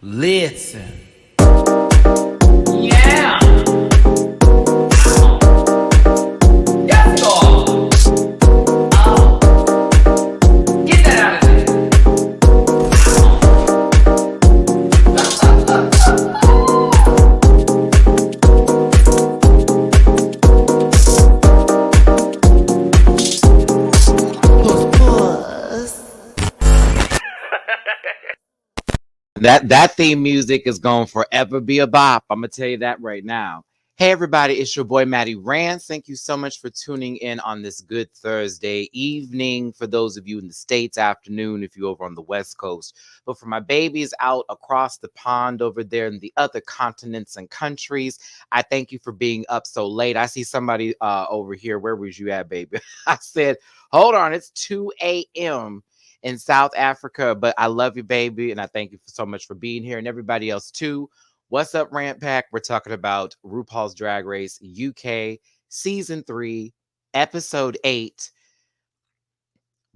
Listen. Yeah. Yes, God. Get that out of there. That theme music is going to forever be a bop. I'm gonna tell you that right now. Hey everybody, it's your boy Matty Rants. Thank you so much for tuning in on this good Thursday evening. For those of you in the States, afternoon if you're over on the West Coast. But for my babies out across the pond over there in the other continents and countries, I thank you for being up so late. I see somebody over here. Where was you at, baby? I said, hold on, it's 2 a.m. in South Africa, but I love you, baby, and I thank you so much for being here, and everybody else too. What's up, Rant Pack? We're talking about RuPaul's Drag Race UK Season 3, Episode 8,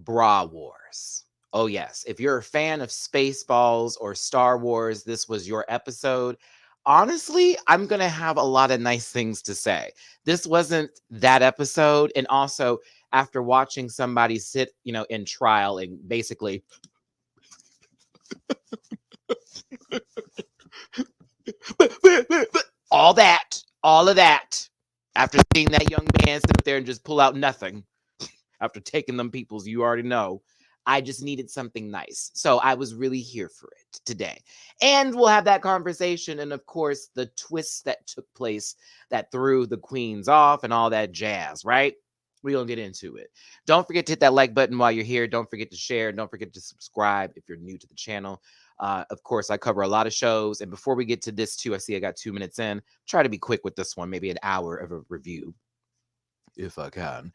Bra Wars. Oh, yes. If you're a fan of Spaceballs or Star Wars, this was your episode. Honestly, I'm going to have a lot of nice things to say. This wasn't that episode. And also, after watching somebody sit, in trial and basically all of that, after seeing that young man sit there and just pull out nothing, after taking them peoples, you already know, I just needed something nice. So I was really here for it today. And we'll have that conversation. And of course, the twists that took place that threw the queens off and all that jazz, right? We're going to get into it. Don't forget to hit that like button while you're here. Don't forget to share. Don't forget to subscribe if you're new to the channel. Of course, I cover a lot of shows. And before we get to this too, I see I got 2 minutes in. Try to be quick with this one, maybe an hour of a review, if I can.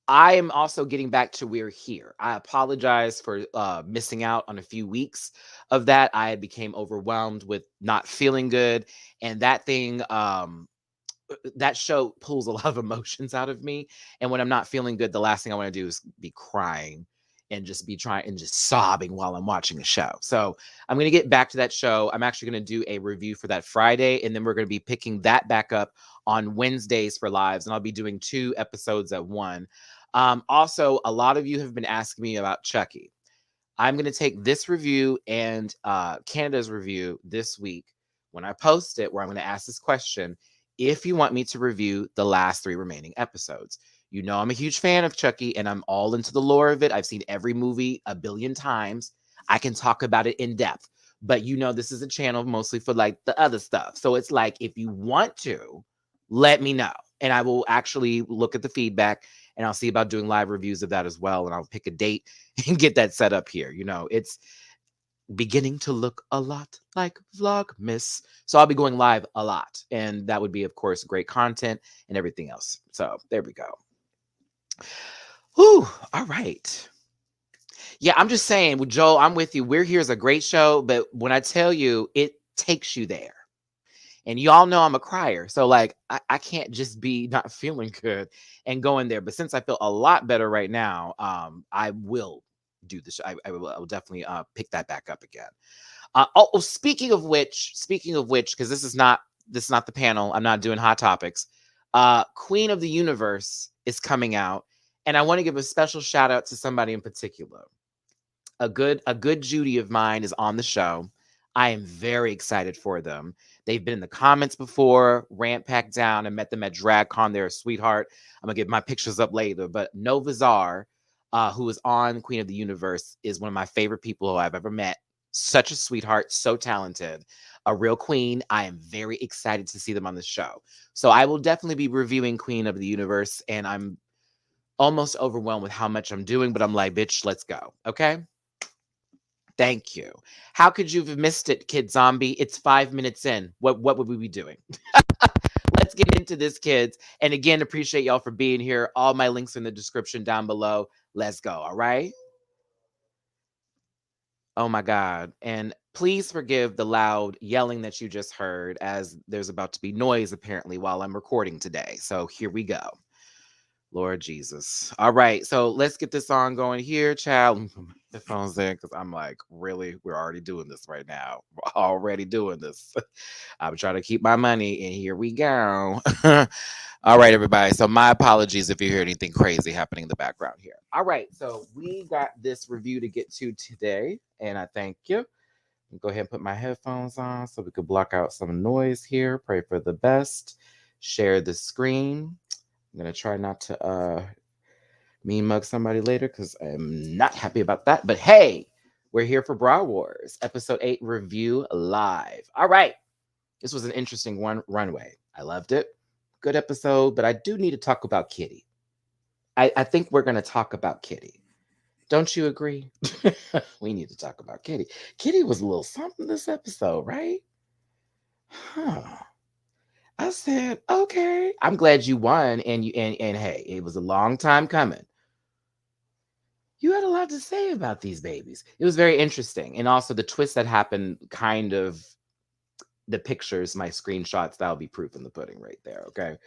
I am also getting back to We're Here. I apologize for missing out on a few weeks of that. I became overwhelmed with not feeling good. And that thing, that show pulls a lot of emotions out of me. And when I'm not feeling good, the last thing I want to do is be crying and just be trying and just sobbing while I'm watching a show. So I'm going to get back to that show. I'm actually going to do a review for that Friday. And then we're going to be picking that back up on Wednesdays for lives. And I'll be doing 2 episodes at one. Also, a lot of you have been asking me about Chucky. I'm going to take this review and Canada's review this week when I post it, where I'm going to ask this question: if you want me to review the last 3 remaining episodes. You know I'm a huge fan of Chucky, and I'm all into the lore of it. I've seen every movie a billion times. I can talk about it in depth. But this is a channel mostly for like the other stuff. So it's like, if you want to, let me know. And I will actually look at the feedback, and I'll see about doing live reviews of that as well. And I'll pick a date and get that set up here. It's beginning to look a lot like Vlogmas. So I'll be going live a lot. And that would be, of course, great content and everything else. So there we go. Whew, all right. Yeah, I'm just saying, well, Joel, I'm with you. We're Here is a great show, but when I tell you, it takes you there. And y'all know I'm a crier. So like, I can't just be not feeling good and go in there. But since I feel a lot better right now, I will do this. I will definitely pick that back up again. Speaking of which, because this is not the panel. I'm not doing hot topics. Queen of the Universe is coming out, and I want to give a special shout out to somebody in particular. A good Judy of mine is on the show. I am very excited for them. They've been in the comments before, Rant Pack down. I met them at DragCon. They're a sweetheart. I'm going to get my pictures up later. But Nova Czar, who is on Queen of the Universe, is one of my favorite people who I've ever met. Such a sweetheart, so talented, a real queen. I am very excited to see them on the show. So I will definitely be reviewing Queen of the Universe, and I'm almost overwhelmed with how much I'm doing, but I'm like, bitch, let's go. Okay? Thank you. How could you have missed it, Kid Zombie? It's 5 minutes in. What would we be doing? Let's get into this, kids. And again, appreciate y'all for being here. All my links in the description down below. Let's go. All right. Oh my God. And please forgive the loud yelling that you just heard, as there's about to be noise apparently while I'm recording today. So here we go. Lord Jesus. All right. So let's get this on going here, child. headphones in because I'm like, really, we're already doing this right now. We're already doing this. I'm trying to keep my money, and here we go. All right, everybody. So my apologies if you hear anything crazy happening in the background here. All right, so we got this review to get to today, and I thank you. Go ahead and put my headphones on so we could block out some noise here. Pray for the best. Share the screen. I'm gonna try not to mean mug somebody later because I'm not happy about that. But hey, we're here for Bra Wars, episode 8 review live. All right. This was an interesting one, Runway. I loved it. Good episode, but I do need to talk about Kitty. I think we're going to talk about Kitty. Don't you agree? We need to talk about Kitty. Kitty was a little something this episode, right? Huh. I said, okay. I'm glad you won, and hey, it was a long time coming. You had a lot to say about these babies. It was very interesting. And also the twist that happened, kind of the pictures, my screenshots, that'll be proof in the pudding right there. Okay.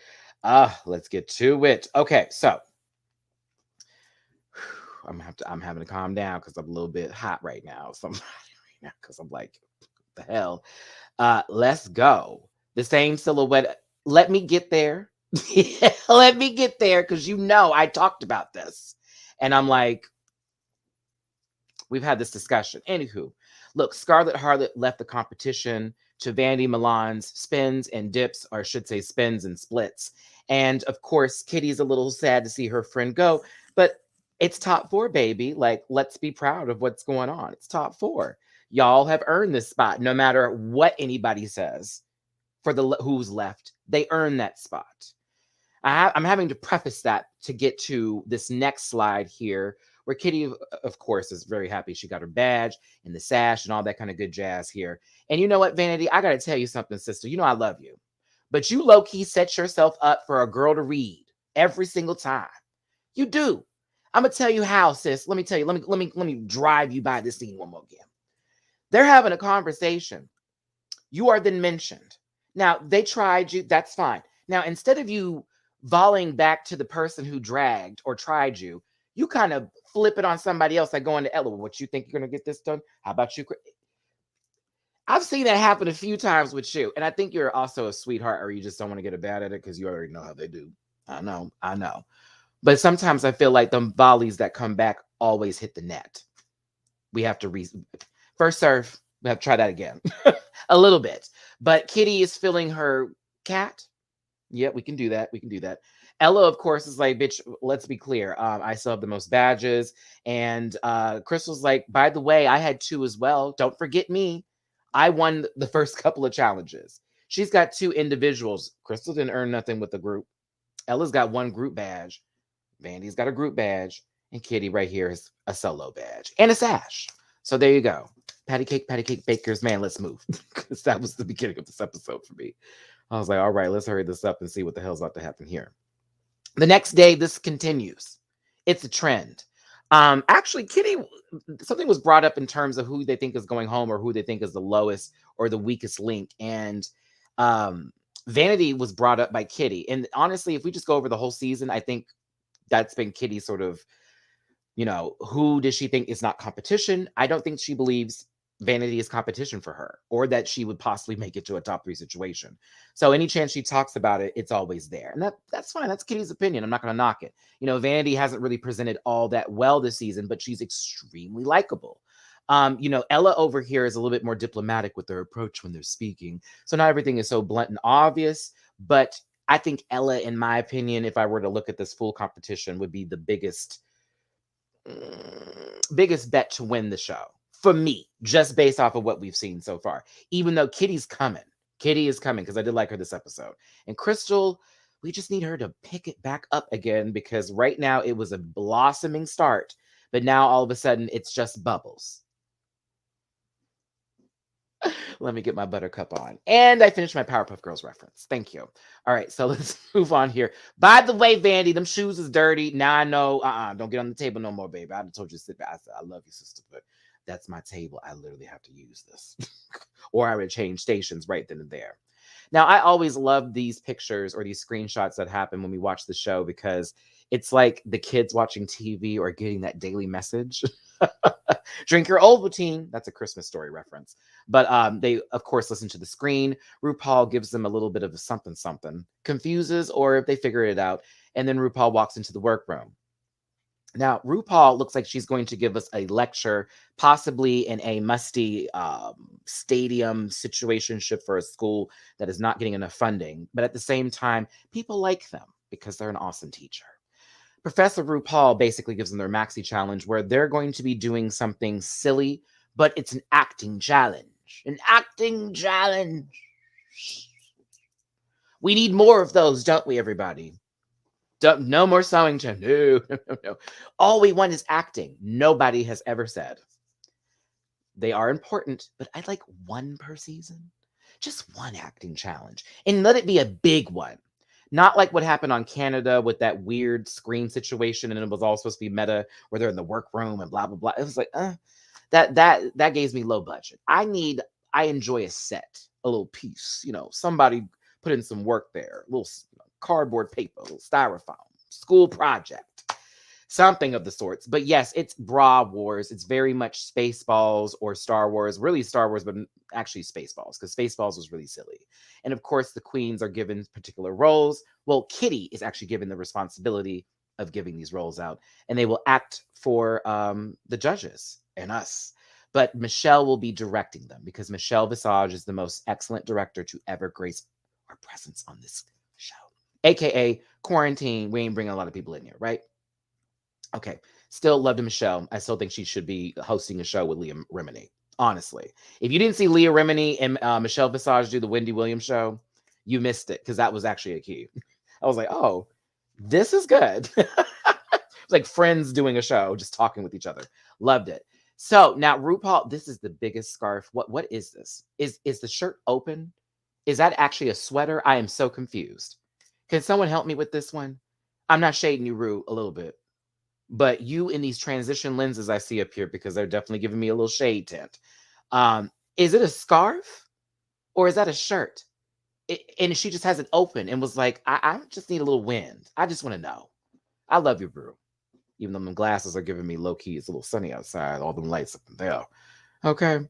Let's get to it. Okay, so I'm having to calm down because I'm a little bit hot right now. Somebody right now, because I'm like, what the hell? Let's go. The same silhouette. Let me get there. Let me get there because I talked about this. And I'm like, we've had this discussion. Anywho, look, Scarlet Harlot left the competition to Vandy Milan's spins and dips, or I should say spins and splits. And of course, Kitty's a little sad to see her friend go, but it's top 4, baby. Like, let's be proud of what's going on. It's top 4. Y'all have earned this spot, no matter what anybody says. For the who's left, they earn that spot. I'm having to preface that to get to this next slide here, where Kitty, of course, is very happy she got her badge and the sash and all that kind of good jazz here. And you know what, Vanity? I got to tell you something, sister. You know I love you. But you low-key set yourself up for a girl to read every single time. You do. I'm going to tell you how, sis. Let me tell you. Let me drive you by this scene one more again. They're having a conversation. You are then mentioned. Now, they tried you. That's fine. Now, instead of you volleying back to the person who dragged or tried you, you kind of flip it on somebody else, like going to Ella. What, you think you're going to get this done? How about you? I've seen that happen a few times with you. And I think you're also a sweetheart, or you just don't want to get bad at it because you already know how they do. I know. But sometimes I feel like the volleys that come back always hit the net. We have to first serve. We have to try that again. A little bit. But Kitty is feeling her cat. Yeah, we can do that. Ella, of course, is like, bitch, let's be clear. I still have the most badges. And Crystal's like, by the way, I had 2 as well. Don't forget me. I won the first couple of challenges. She's got 2 individuals. Crystal didn't earn nothing with the group. Ella's got 1 group badge. Vandy's got a group badge. And Kitty right here is a solo badge. And a sash. So there you go. Patty cake bakers. Man, let's move. Because that was the beginning of this episode for me. I was like, all right, let's hurry this up and see what the hell's about to happen here. The next day, this continues. It's a trend. Actually, Kitty, something was brought up in terms of who they think is going home or who they think is the lowest or the weakest link. And Vanity was brought up by Kitty. And honestly, if we just go over the whole season, I think that's been Kitty's sort of, who does she think is not competition? I don't think she believes Vanity is competition for her, or that she would possibly make it to a top 3 situation. So any chance she talks about it, it's always there. And that's fine. That's Kitty's opinion. I'm not going to knock it. Vanity hasn't really presented all that well this season, but she's extremely likable. Ella over here is a little bit more diplomatic with their approach when they're speaking. So not everything is so blunt and obvious, but I think Ella, in my opinion, if I were to look at this full competition, would be the biggest bet to win the show for me, just based off of what we've seen so far. Even though Kitty is coming because I did like her this episode. And Crystal, we just need her to pick it back up again, because right now it was a blossoming start, but now all of a sudden it's just bubbles. Let me get my buttercup on. And I finished my Powerpuff Girls reference. Thank you. All right, so let's move on here. By the way, Vandy, them shoes is dirty. Now I know, don't get on the table no more, baby. I told you to sit back. I said, I love you, sister, but that's my table. I literally have to use this. Or I would change stations right then and there. Now, I always love these pictures or these screenshots that happen when we watch the show, because it's like the kids watching TV or getting that daily message. Drink your Ovaltine. That's a Christmas Story reference. But they, of course, listen to the screen. RuPaul gives them a little bit of a something something, confuses, or if they figure it out. And then RuPaul walks into the workroom. Now, RuPaul looks like she's going to give us a lecture, possibly in a musty stadium situationship for a school that is not getting enough funding. But at the same time, people like them because they're an awesome teacher. Professor RuPaul basically gives them their Maxi challenge where they're going to be doing something silly, but it's an acting challenge. An acting challenge. We need more of those, don't we, everybody? No more sewing time. No, no, no, no. All we want is acting. Nobody has ever said. They are important, but I'd like one per season. Just one acting challenge. And let it be a big one. Not like what happened on Canada with that weird screen situation, and it was all supposed to be meta, where they're in the workroom and blah blah blah. It was like, that gives me low budget. I enjoy a set, a little piece. Somebody put in some work there, a little cardboard paper, a little styrofoam, school project, something of the sorts. But yes, it's bra wars. It's very much Spaceballs or Star Wars, really Star Wars, but actually Spaceballs, because Spaceballs was really silly. And of course, the queens are given particular roles. Well, Kitty is actually given the responsibility of giving these roles out, and they will act for the judges and us. But Michelle will be directing them because Michelle Visage is the most excellent director to ever grace our presence on this show. AKA quarantine. We ain't bringing a lot of people in here, right? Okay. Still love to Michelle. I still think she should be hosting a show with Leah Remini. Honestly, if you didn't see Leah Remini and Michelle Visage do the Wendy Williams show, you missed it because that was actually a key. I was like, oh, this is good. It's like friends doing a show, just talking with each other. Loved it. So now RuPaul, this is the biggest scarf. What is this? Is the shirt open? Is that actually a sweater? I am so confused. Can someone help me with this one? I'm not shading you, Ru, a little bit. But you in these transition lenses I see up here, because they're definitely giving me a little shade tint. Is it a scarf or is that a shirt? And she just has it open and was like, I just need a little wind. I just want to know. I love you, Brew. Even though my glasses are giving me low key, it's a little sunny outside, all them lights up there. Okay.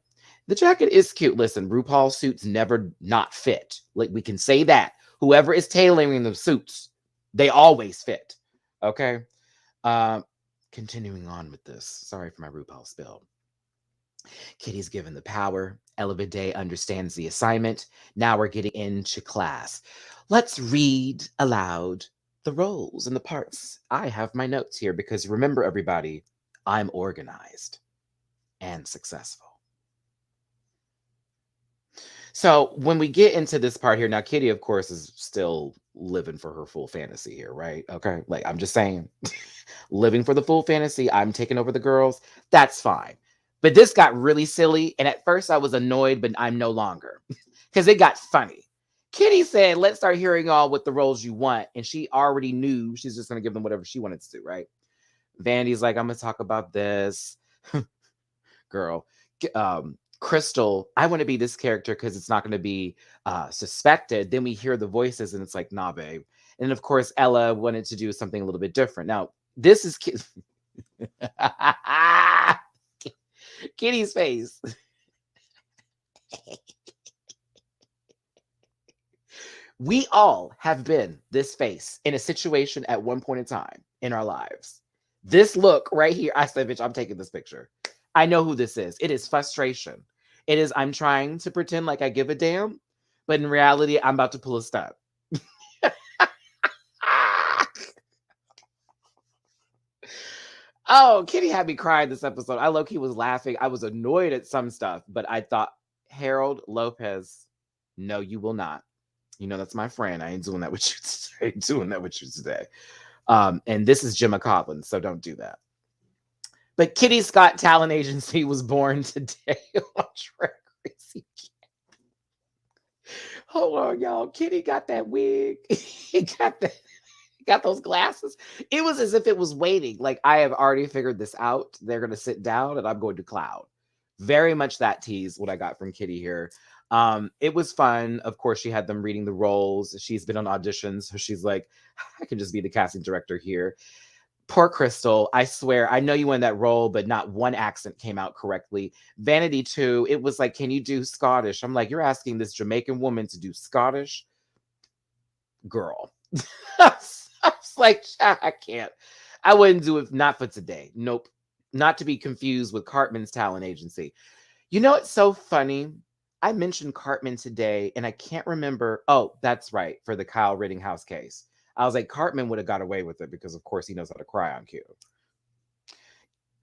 The jacket is cute. Listen, RuPaul suits never not fit. Like, we can say that. Whoever is tailoring the suits, they always fit. Okay. Continuing on with this. Sorry for my RuPaul spill. Kitty's given the power. Elevate Day understands the assignment. Now we're getting into class. Let's read aloud the roles and the parts. I have my notes here because remember, everybody, I'm organized and successful. So when we get into this part here, now Kitty, of course, is still living for her full fantasy here, right? Okay. Like, I'm just saying, living for the full fantasy. I'm taking over the girls. That's fine. But this got really silly. And at first I was annoyed, but I'm no longer because it got funny. Kitty said, let's start hearing all what the roles you want. And she already knew she's just going to give them whatever she wanted to do, right? Vandy's like, I'm going to talk about this. Girl. Crystal, I want to be this character because it's not going to be suspected. Then we hear the voices and it's like, nah, babe. And of course, Ella wanted to do something a little bit different. Now, this is Kitty's face. We all have been this face in a situation at one point in time in our lives. This look right here. I said, bitch, I'm taking this picture. I know who this is. It is frustration. It is, I'm trying to pretend like I give a damn, but in reality, I'm about to pull a stunt. Oh, Kitty had me crying this episode. I low-key was laughing. I was annoyed at some stuff, but I thought, Harold Lopez, no, you will not. You know, that's my friend. I ain't doing that with you today. I ain't doing that with you today. And this is Gemma Collins, so don't do that. But Kitty Scott Talent Agency was born today on Drag Race. Hold on, y'all. Kitty got that wig. He got those glasses. It was as if it was waiting. Like, I have already figured this out. They're going to sit down and I'm going to cloud. Very much that tease, what I got from Kitty here. It was fun. Of course, she had them reading the roles. She's been on auditions. So she's like, I can just be the casting director here. Poor Crystal. I swear, I know you won that role, but not one accent came out correctly. Vanity too. It was like, can you do Scottish? I'm like, you're asking this Jamaican woman to do Scottish? Girl. I was like, I can't. I wouldn't do it, not for today. Nope. Not to be confused with Cartman's talent agency. You know, it's so funny. I mentioned Cartman today and I can't remember. Oh, that's right. For the Kyle Rittenhouse case. I was like, Cartman would have got away with it because, of course, he knows how to cry on cue.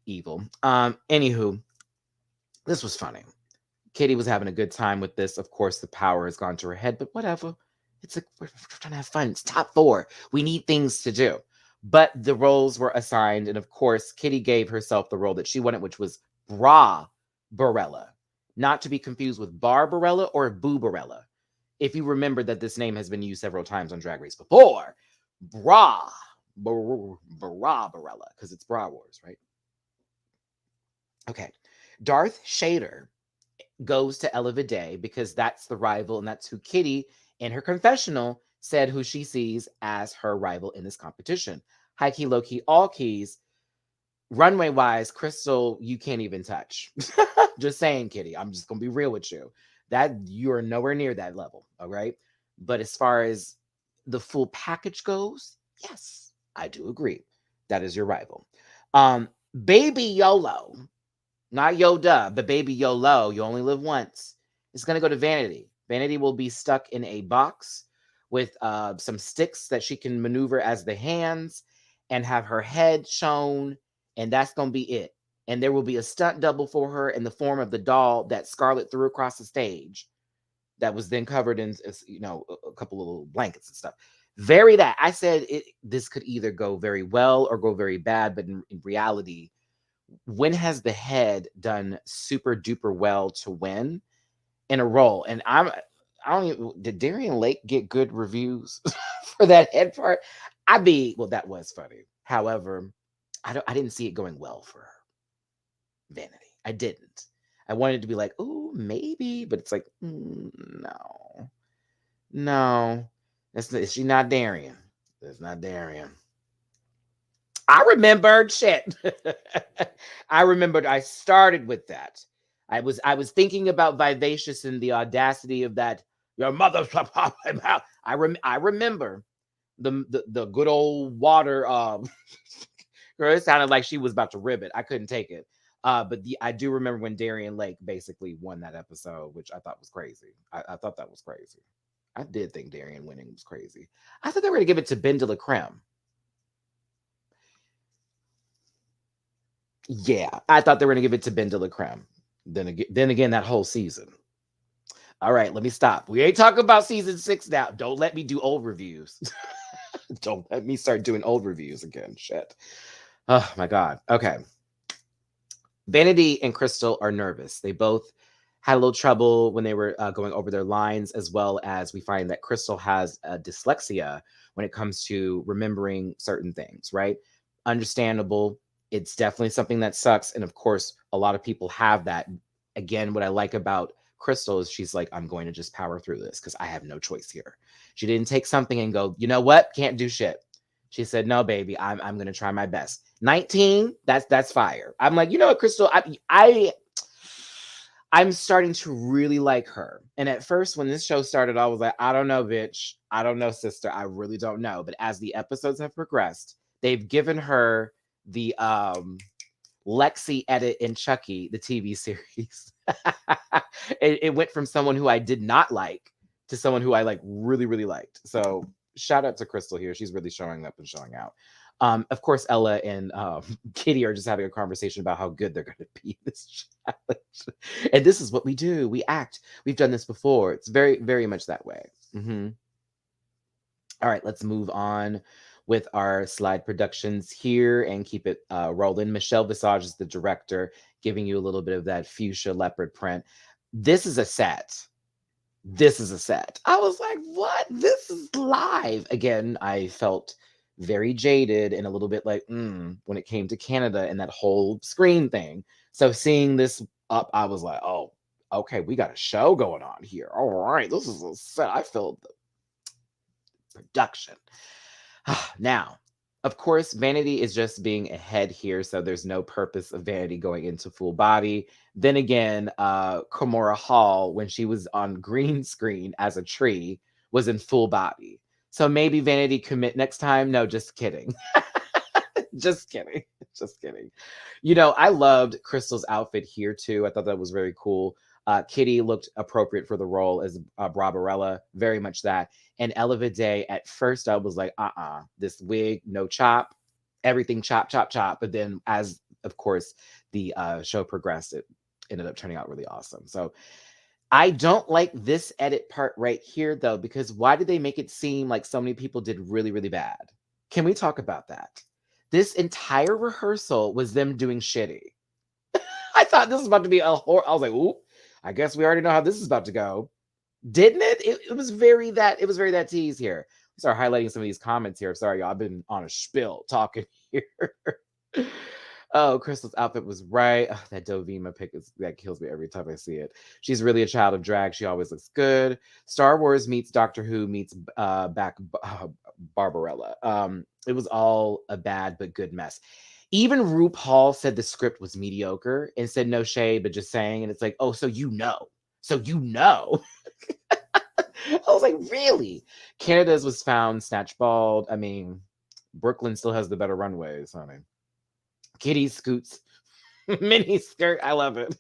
Evil. Anywho, this was funny. Kitty was having a good time with this. Of course, the power has gone to her head, but whatever. It's like we're trying to have fun. It's top 4. We need things to do. But the roles were assigned, and of course, Kitty gave herself the role that she wanted, which was Bra Barella. Not to be confused with Barbarella or Boobarella. If you remember that this name has been used several times on Drag Race before. Bra Barella, because it's Bra Wars, right? Okay. Darth Shader goes to Ella Vidae because that's the rival, and that's who Kitty, in her confessional, said who she sees as her rival in this competition. High key, low key, all keys. Runway wise, Crystal, you can't even touch. Just saying, Kitty. I'm just gonna be real with you. That you're nowhere near that level, all right? But as far as the full package goes, yes, I do agree. That is your rival. Baby YOLO, not Yoda, but Baby YOLO, you only live once. It's gonna go to Vanity. Vanity will be stuck in a box with some sticks that she can maneuver as the hands and have her head shown, and that's gonna be it. And there will be a stunt double for her in the form of the doll that Scarlett threw across the stage that was then covered in, a couple of little blankets and stuff. Very that. I said this could either go very well or go very bad, but in reality, when has the head done super duper well to win in a role? And I don't even, did Darian Lake get good reviews for that head part? Well, that was funny. However, I didn't see it going well for her. Vanity. I didn't. I wanted to be like, oh, maybe, but it's like, no. She's not Darian. That's not Darian. I remembered shit. I remembered I started with that. I was thinking about Vivacious and the audacity of that. Your mother's I remember the good old water. Girl, it sounded like she was about to rib it. I couldn't take it. But I do remember when Darian Lake basically won that episode, which I thought was crazy. I thought that was crazy. I did think Darian winning was crazy. I thought they were going to give it to Ben de la Creme. Yeah, I thought they were going to give it to Ben de la Creme. Then again, that whole season. All right, let me stop. We ain't talking about season 6 now. Don't let me do old reviews. Don't let me start doing old reviews again. Shit. Oh my God. Okay. Vanity and Crystal are nervous. They both had a little trouble when they were going over their lines, as well as we find that Crystal has dyslexia when it comes to remembering certain things, right? Understandable. It's definitely something that sucks. And of course, a lot of people have that. Again, what I like about Crystal is she's like, I'm going to just power through this because I have no choice here. She didn't take something and go, you know what? Can't do shit. She said, no, baby, I'm going to try my best. 19, that's fire. I'm like, you know what, Crystal? I'm starting to really like her. And at first, when this show started, I was like, I don't know, bitch. I don't know, sister. I really don't know. But as the episodes have progressed, they've given her the Lexi edit in Chucky, the TV series. It went from someone who I did not like to someone who I like really, really liked. So shout out to Crystal here. She's really showing up and showing out. Of course, Ella and Kitty are just having a conversation about how good they're going to be in this challenge. And this is what we do. We act. We've done this before. It's very, very much that way. Mm-hmm. All right, let's move on with our slide productions here and keep it rolling. Michelle Visage is the director, giving you a little bit of that fuchsia leopard print. This is a set. This is a set. I was like, what? This is live. Again, I felt very jaded and a little bit like, when it came to Canada and that whole screen thing. So seeing this up, I was like, oh, okay, we got a show going on here. All right, this is a set. I felt the production. Now, Of course, Vanity is just being a head here, so there's no purpose of Vanity going into full body. Then again, Komora Hall, when she was on green screen as a tree, was in full body. So maybe Vanity commit next time. No, just kidding. Just kidding. Just kidding. I loved Crystal's outfit here too. I thought that was very cool. Kitty looked appropriate for the role as Barbarella, very much that. And Ella Day, at first I was like, this wig, no chop, everything chop, chop, chop. But then as, of course, the show progressed, it ended up turning out really awesome. So I don't like this edit part right here, though, because why did they make it seem like so many people did really, really bad? Can we talk about that? This entire rehearsal was them doing shitty. I thought this was about to be a horror. I was like, ooh, I guess we already know how this is about to go. Didn't it? It was very that tease here. Start highlighting some of these comments here. Sorry, y'all. I've been on a spill talking here. Oh, Crystal's outfit was right. Oh, that Dovima pic that kills me every time I see it. She's really a child of drag. She always looks good. Star Wars meets Doctor Who meets Barbarella. It was all a bad but good mess. Even RuPaul said the script was mediocre and said no shade, but just saying. And it's like, oh, so you know. I was like, really? Canada's was found snatch bald. I mean, Brooklyn still has the better runways, honey. Kitty scoots, mini skirt. I love it.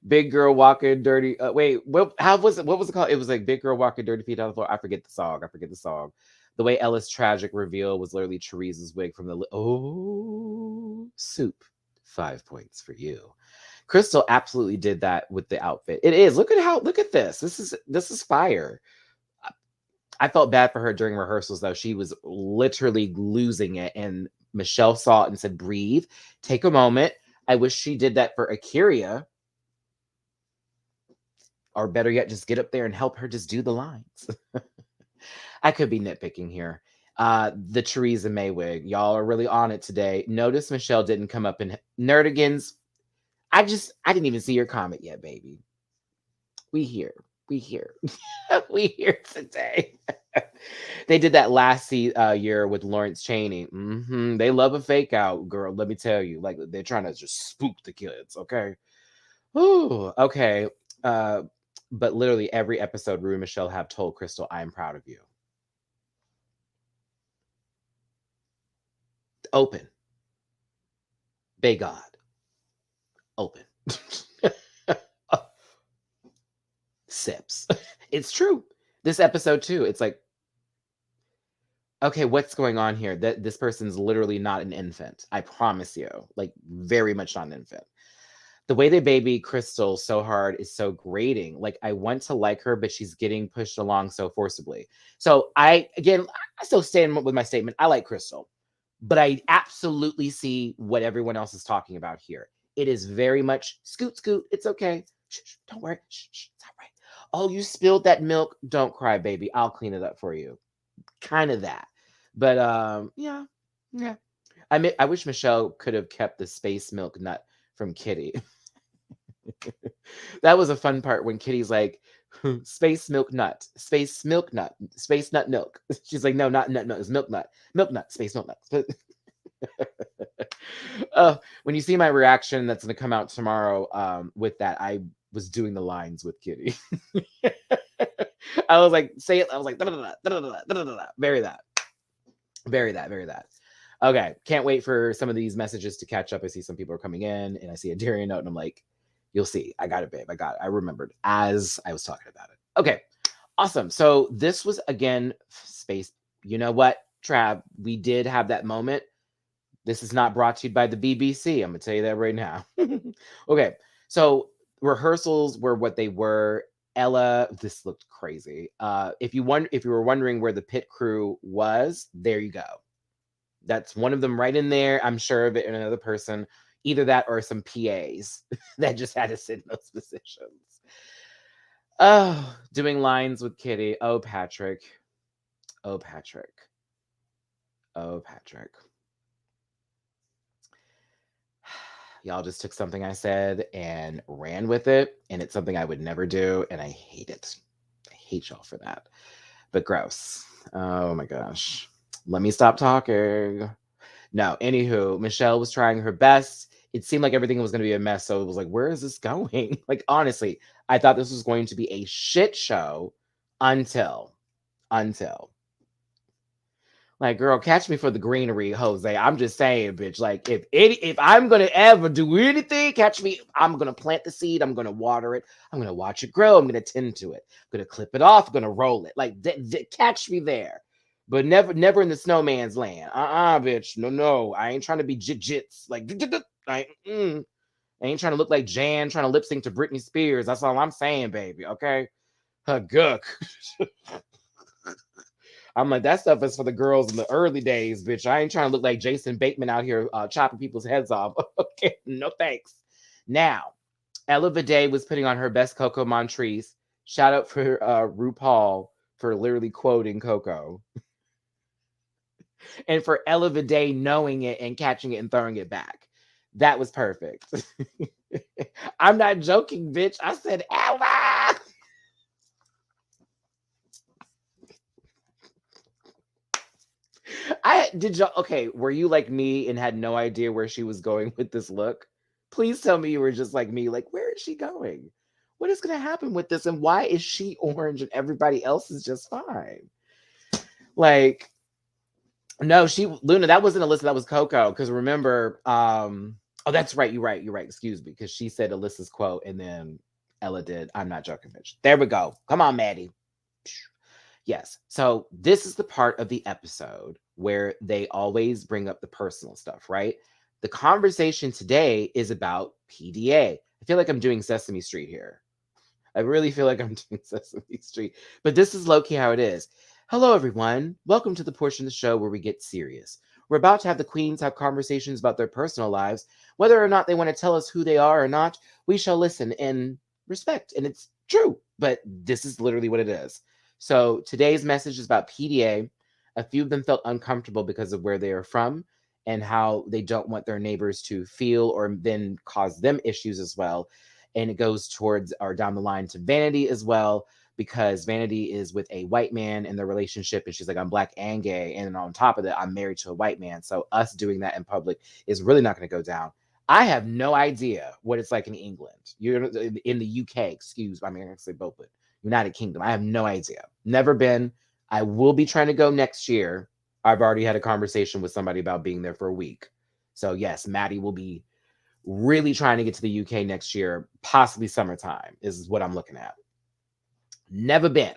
Big girl walking dirty. Wait, how was it? What was it called? It was like big girl walking dirty feet on the floor. I forget the song. The way Ella's tragic reveal was literally Teresa's wig from the soup. 5 points for you. Crystal absolutely did that with the outfit. It is. Look at this. This is fire. I felt bad for her during rehearsals though. She was literally losing it, and Michelle saw it and said, "Breathe, take a moment." I wish she did that for Akira, or better yet, just get up there and help her just do the lines. I could be nitpicking here. The Theresa May wig, y'all are really on it today. Notice Michelle didn't come up in Nerdigans. I didn't even see your comment yet, baby. We here. We here today. They did that last year with Lawrence Chaney. They love a fake out, girl. Let me tell you, like they're trying to just spook the kids. Okay. Ooh, okay. But literally every episode, Rue and Michelle have told Crystal, "I am proud of you." Open. Bay God. Open. Sips. It's true. This episode too. It's like, okay, what's going on here? That this person's literally not an infant. I promise you. Like very much not an infant. The way they baby Crystal so hard is so grating. Like I want to like her, but she's getting pushed along so forcibly. So I still stand with my statement. I like Crystal, but I absolutely see what everyone else is talking about here. It is very much scoot, scoot. It's okay. Shh, don't worry. Shh, it's all right. Oh, you spilled that milk. Don't cry, baby. I'll clean it up for you. Kind of that. But yeah. I wish Michelle could have kept the space milk nut from Kitty. That was a fun part when Kitty's like, space nut, space nut milk. She's like, no, not nut, no, it's milk nut, space milk nut. When you see my reaction that's going to come out tomorrow with that, I was doing the lines with Kitty. I was like, say it. I was like, very that. Okay, can't wait for some of these messages to catch up. I see some people are coming in, and I see a Darian note, and I'm like, you'll see. I got it, babe. I got it. I remembered as I was talking about it. Okay, awesome. So this was, again, space. You know what, Trav? We did have that moment. This is not brought to you by the BBC. I'm going to tell you that right now. Okay, so rehearsals were what they were. Ella, this looked crazy. If you were wondering where the pit crew was, there you go. That's one of them right in there. I'm sure of it, and another person. Either that or some PAs that just had to sit in those positions. Oh, doing lines with Kitty. Oh, Patrick. Y'all just took something I said and ran with it, and it's something I would never do, and I hate it. I hate y'all for that. But gross. Oh my gosh. Let me stop talking. No, anywho, Michelle was trying her best. It seemed like everything was going to be a mess. So it was like, where is this going? Like, honestly, I thought this was going to be a shit show until. Like, girl, catch me for the greenery, Jose. I'm just saying, bitch. Like, if I'm gonna ever do anything, catch me. I'm gonna plant the seed. I'm gonna water it. I'm gonna watch it grow. I'm gonna tend to it. I'm gonna clip it off. I'm gonna roll it. Like, catch me there. But never in the snowman's land. Bitch. No. I ain't trying to be jits. Like, I ain't trying to look like Jan trying to lip sync to Britney Spears. That's all I'm saying, baby. Okay. Her gook. I'm like, that stuff is for the girls in the early days, bitch. I ain't trying to look like Jason Bateman out here chopping people's heads off. Okay, no thanks. Now, Ella Vidae was putting on her best Coco Montrese. Shout out for RuPaul for literally quoting Coco. And for Ella Vidae knowing it and catching it and throwing it back. That was perfect. I'm not joking, bitch. I said, Ella! Okay, were you like me and had no idea where she was going with this look? Please tell me you were just like me, like, where is she going? What is going to happen with this? And why is she orange and everybody else is just fine? Like, no, Luna, that wasn't Alyssa, that was Coco. Because remember, oh, that's right, you're right. Excuse me, because she said Alyssa's quote and then Ella did. I'm not joking, bitch. There we go. Come on, Maddie. Yes. So this is the part of the episode where they always bring up the personal stuff, right? The conversation today is about PDA. I feel like I'm doing Sesame Street here. I really feel like I'm doing Sesame Street. But this is low-key how it is. Hello, everyone. Welcome to the portion of the show where we get serious. We're about to have the queens have conversations about their personal lives. Whether or not they want to tell us who they are or not, we shall listen and respect. And it's true, but this is literally what it is. So today's message is about PDA. A few of them felt uncomfortable because of where they are from and how they don't want their neighbors to feel or then cause them issues as well. And it goes towards or down the line to Vanity as well, because Vanity is with a white man in their relationship. And she's like, I'm black and gay. And on top of that, I'm married to a white man. So us doing that in public is really not going to go down. I have no idea what it's like in England. You're in the UK, excuse me. I mean, I can say both, but United Kingdom. I have no idea. Never been. I will be trying to go next year. I've already had a conversation with somebody about being there for a week. So yes, Maddie will be really trying to get to the UK next year, possibly summertime is what I'm looking at. Never been.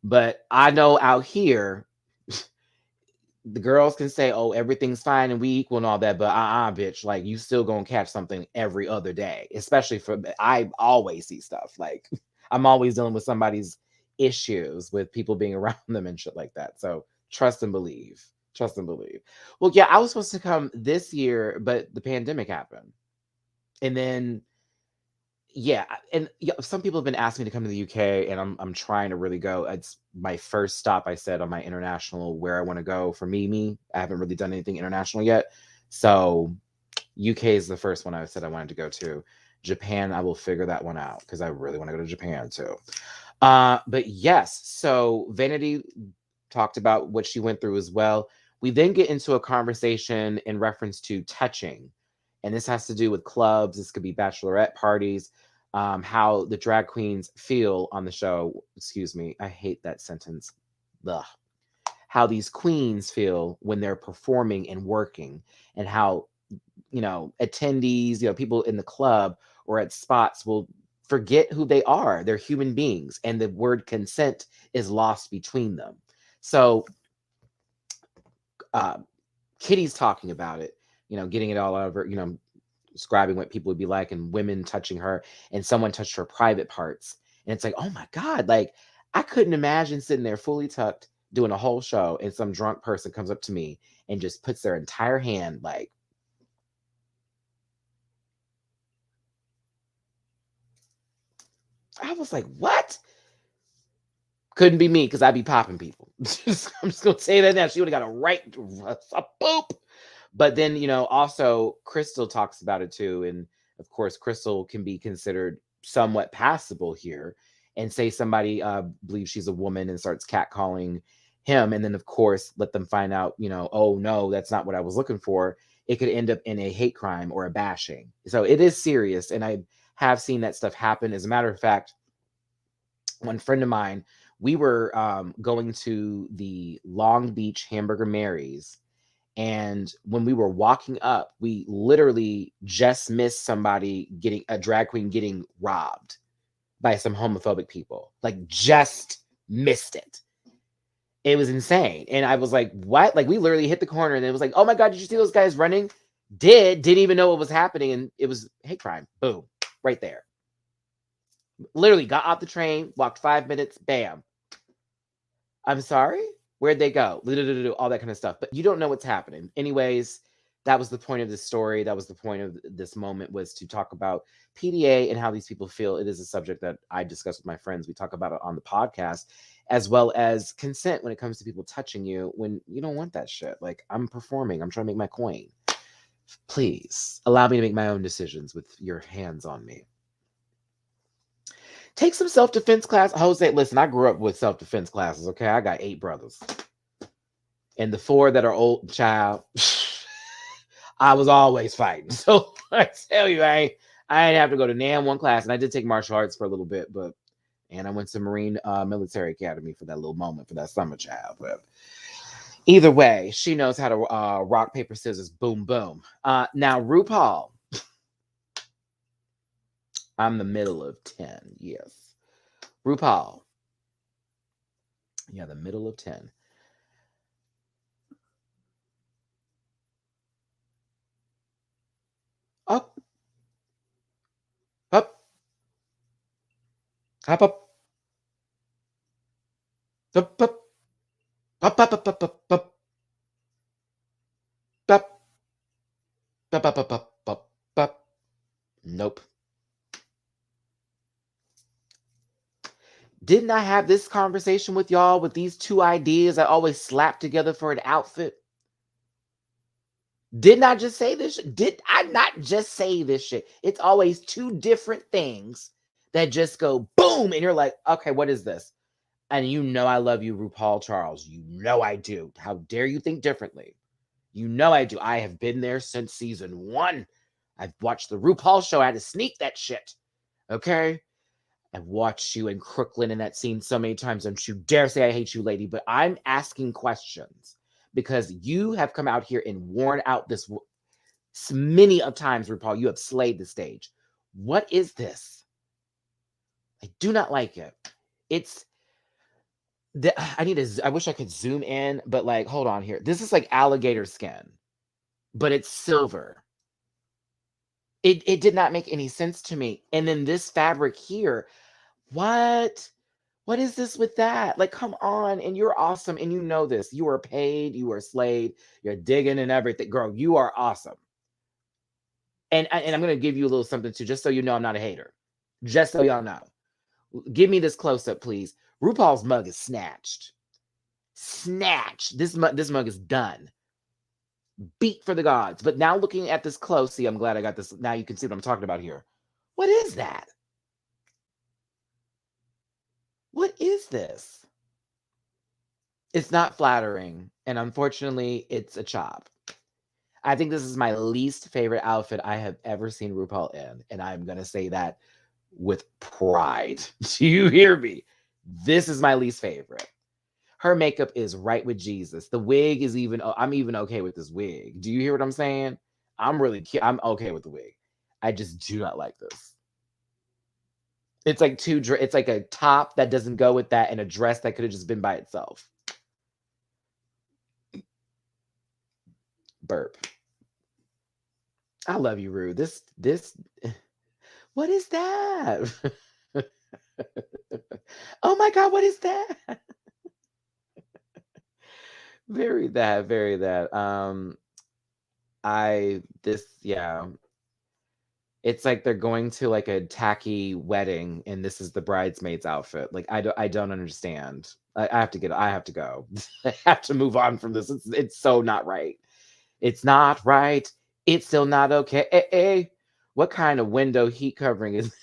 But I know out here, the girls can say, oh, everything's fine and we equal and all that, but bitch, like you still gonna catch something every other day, especially I always see stuff. Like I'm always dealing with somebody's issues with people being around them and shit like that. So trust and believe. Trust and believe. Well, yeah, I was supposed to come this year, but the pandemic happened. And then yeah, and yeah, some people have been asking me to come to the UK, and I'm trying to really go. It's my first stop, I said, on my international where I want to go for me. I haven't really done anything international yet. So UK is the first one I said I wanted to go to. Japan, I will figure that one out because I really want to go to Japan too. But yes, so Vanity talked about what she went through as well. We then get into a conversation in reference to touching. And this has to do with clubs. This could be bachelorette parties, how the drag queens feel on the show. Excuse me. I hate that sentence. Ugh. How these queens feel when they're performing and working, and how, attendees, people in the club or at spots will forget who they are. They're human beings, and the word consent is lost between them. So, Kitty's talking about it, getting it all over, describing what people would be like and women touching her, and someone touched her private parts. And it's like, oh my God, like I couldn't imagine sitting there fully tucked doing a whole show and some drunk person comes up to me and just puts their entire hand like, I was like, what? Couldn't be me because I'd be popping people. I'm just going to say that now. She would have got a boop. But then, also Crystal talks about it too. And of course, Crystal can be considered somewhat passable here, and say somebody believes she's a woman and starts catcalling him, and then of course let them find out, oh no, that's not what I was looking for. It could end up in a hate crime or a bashing. So it is serious, and I have seen that stuff happen. As a matter of fact, one friend of mine, we were going to the Long Beach Hamburger Mary's, and when we were walking up, we literally just missed somebody getting a drag queen getting robbed by some homophobic people. Like, just missed it. It was insane. And I was like, what? Like, we literally hit the corner, and it was like, oh my God, did you see those guys running? Didn't even know what was happening. And it was hate crime. Boom. Right there. Literally got off the train, walked 5 minutes, bam. I'm sorry? Where'd they go? All that kind of stuff. But you don't know what's happening. Anyways, that was the point of this story. That was the point of this moment, was to talk about PDA and how these people feel. It is a subject that I discuss with my friends. We talk about it on the podcast, as well as consent when it comes to people touching you when you don't want that shit. Like, I'm performing. I'm trying to make my coin. Please allow me to make my own decisions with your hands on me. Take some self-defense class. Jose, listen, I grew up with self-defense classes, okay? I got 8 brothers. And the 4 that are old, child, I was always fighting. So I tell you, I didn't have to go to NAM one class. And I did take martial arts for a little bit, and I went to Marine Military Academy for that little moment, for that summer, child. But either way, she knows how to rock, paper, scissors, boom, boom. Now, RuPaul. I'm the middle of 10, yes. RuPaul. Yeah, the middle of 10. Up. Up. Up, up. Up, up. Up, up, up, up, up, up. Up. Up, up, up, up, up, up. Nope. Didn't I have this conversation with y'all with these 2 ideas I always slap together for an outfit? Didn't I just say this? Did I not just say this shit? It's always 2 different things that just go boom, and you're like, okay, what is this? And you know I love you, RuPaul Charles. You know I do. How dare you think differently? You know I do. I have been there since season 1. I've watched the RuPaul show. I had to sneak that shit. Okay? I've watched you in Crooklyn in that scene so many times. Don't you dare say I hate you, lady. But I'm asking questions because you have come out here and worn out this many of times, RuPaul. You have slayed the stage. What is this? I do not like it. It's I wish I could zoom in, but like, hold on here. This is like alligator skin, but it's silver. It did not make any sense to me. And then this fabric here, what? What is this with that? Like, come on. And you're awesome. And you know this. You are paid. You are slayed. You're digging and everything. Girl, you are awesome. And I'm going to give you a little something too, just so you know I'm not a hater. Just so y'all know. Give me this close-up, please. RuPaul's mug is snatched. Snatched. This mug is done. Beat for the gods. But now looking at this close, see, I'm glad I got this. Now you can see what I'm talking about here. What is that? What is this? It's not flattering. And unfortunately, it's a chop. I think this is my least favorite outfit I have ever seen RuPaul in. And I'm going to say that with pride. Do you hear me? This is my least favorite. Her makeup is right with Jesus. The wig is even, I'm even okay with this wig. Do you hear what I'm saying? I'm okay with the wig. I just do not like this. It's like it's like a top that doesn't go with that and a dress that could have just been by itself. Burp. I love you, Ru. This, what is that? Oh my God, what is that? Very that. Yeah. It's like they're going to like a tacky wedding and this is the bridesmaid's outfit. Like, I don't understand. I have to go. I have to move on from this. It's so not right. It's not right. It's still not okay. What kind of window heat covering is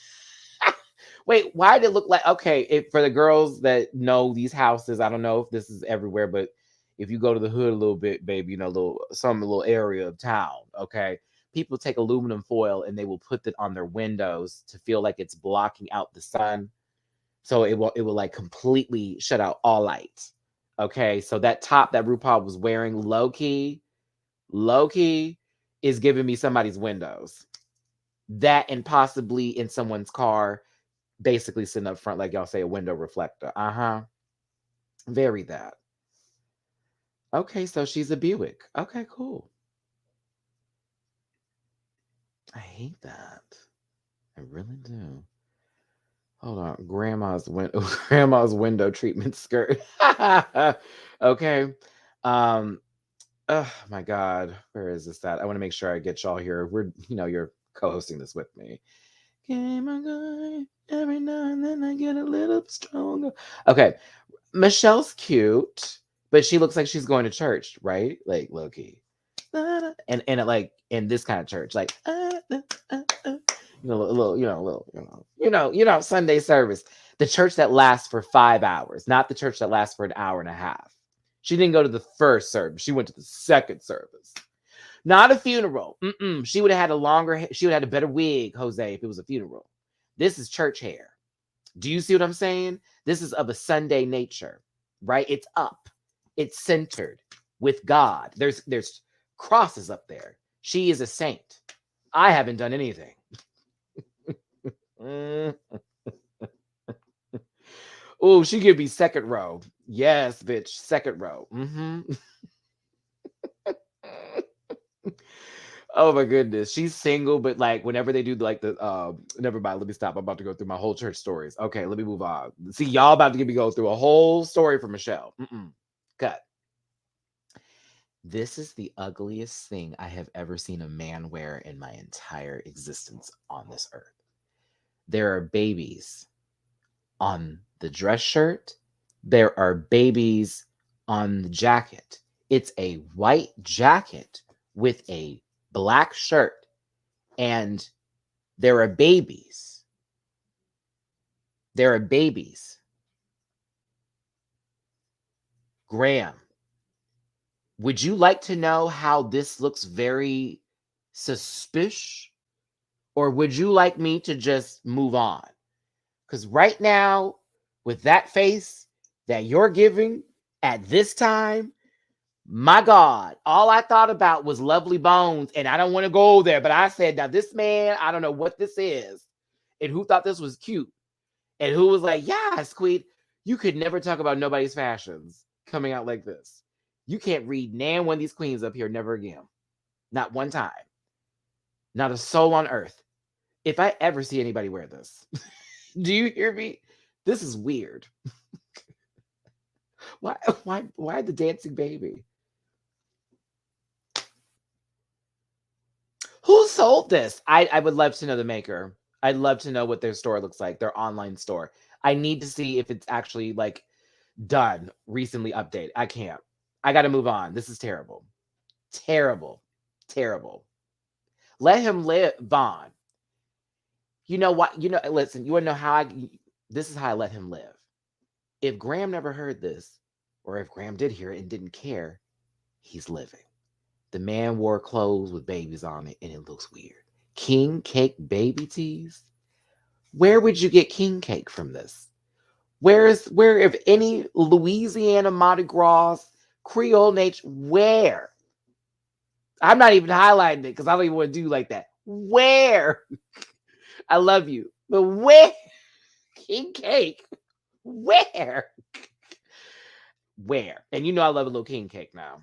Wait, why did it look like okay? For the girls that know these houses, I don't know if this is everywhere, but if you go to the hood a little bit, baby, some little area of town, okay, people take aluminum foil and they will put it on their windows to feel like it's blocking out the sun, so it will like completely shut out all light. Okay, so that top that RuPaul was wearing, low key, is giving me somebody's windows. That and possibly in someone's car, basically sitting up front, like y'all say, a window reflector. Very that. Okay, so she's a Buick. Okay, cool. I hate that. I really do. Hold on, grandma's window treatment skirt. Okay. Um. Oh my God, where is this at? I want to make sure I get y'all here. You're co-hosting this with me. Okay, my God. Every now and then I get a little stronger. Okay, Michelle's cute, but she looks like she's going to church, right? Like low key. And it, like in this kind of church, like a little, Sunday service. The church that lasts for 5 hours, not the church that lasts for an hour and a half. She didn't go to the first service. She went to the second service. Not a funeral. She would have had she would have had a better wig, Jose, if it was a funeral. This is church hair. Do you see what I'm saying? This is of a Sunday nature, right? It's up. It's centered with God. There's crosses up there. She is a saint. I haven't done anything. Oh, she could be second row. Yes, bitch, second row. Oh my goodness, she's single, but like whenever they do like the never mind. Let me stop. I'm about to go through my whole church stories. Okay, let me move on. See, y'all about to get me go through a whole story for Michelle. Cut. This is the ugliest thing I have ever seen a man wear in my entire existence on this earth. There are babies on the dress shirt. There are babies on the jacket. It's a white jacket with a black shirt, and there are babies. There are babies. Graham, would you like to know how this looks very suspicious? Or would you like me to just move on? Because right now, with that face that you're giving at this time, my God, all I thought about was Lovely Bones, and I don't want to go there, but I said, now this man, I don't know what this is, and who thought this was cute, and who was like, yes, Queen, you could never talk about nobody's fashions coming out like this. You can't read nan one of these queens up here never again. Not one time. Not a soul on earth. If I ever see anybody wear this, do you hear me? This is weird. Why the dancing baby? Who sold this? I would love to know the maker. I'd love to know what their store looks like, their online store. I need to see if it's actually like done, recently updated. I can't. I got to move on. This is terrible. Terrible. Terrible. Let him live, Vaughn. You know what? Listen, you want to know how this is how I let him live. If Graham never heard this, or if Graham did hear it and didn't care, he's living. The man wore clothes with babies on it, and it looks weird. King cake baby tees? Where would you get king cake from this? Where, if any, Louisiana Mardi Gras, Creole nature, where? I'm not even highlighting it because I don't even want to do like that. Where? I love you, but where? King cake? Where? Where? And I love a little king cake now.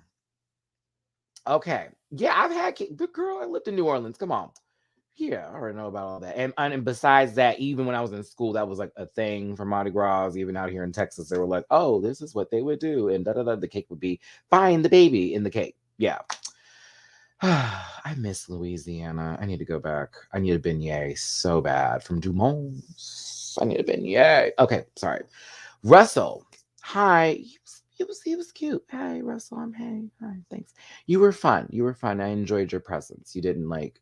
Okay. Yeah, I've had cake. But girl, I lived in New Orleans. Come on. Yeah, I already know about all that. And besides that, even when I was in school, that was like a thing for Mardi Gras. Even out here in Texas, they were like, oh, this is what they would do. And the cake would be, find the baby in the cake. Yeah. I miss Louisiana. I need to go back. I need a beignet so bad from Dumont's. I need a beignet. Okay, sorry. Russell, hi. He was cute. Hey, Russell, hi, thanks. You were fun. I enjoyed your presence. You didn't like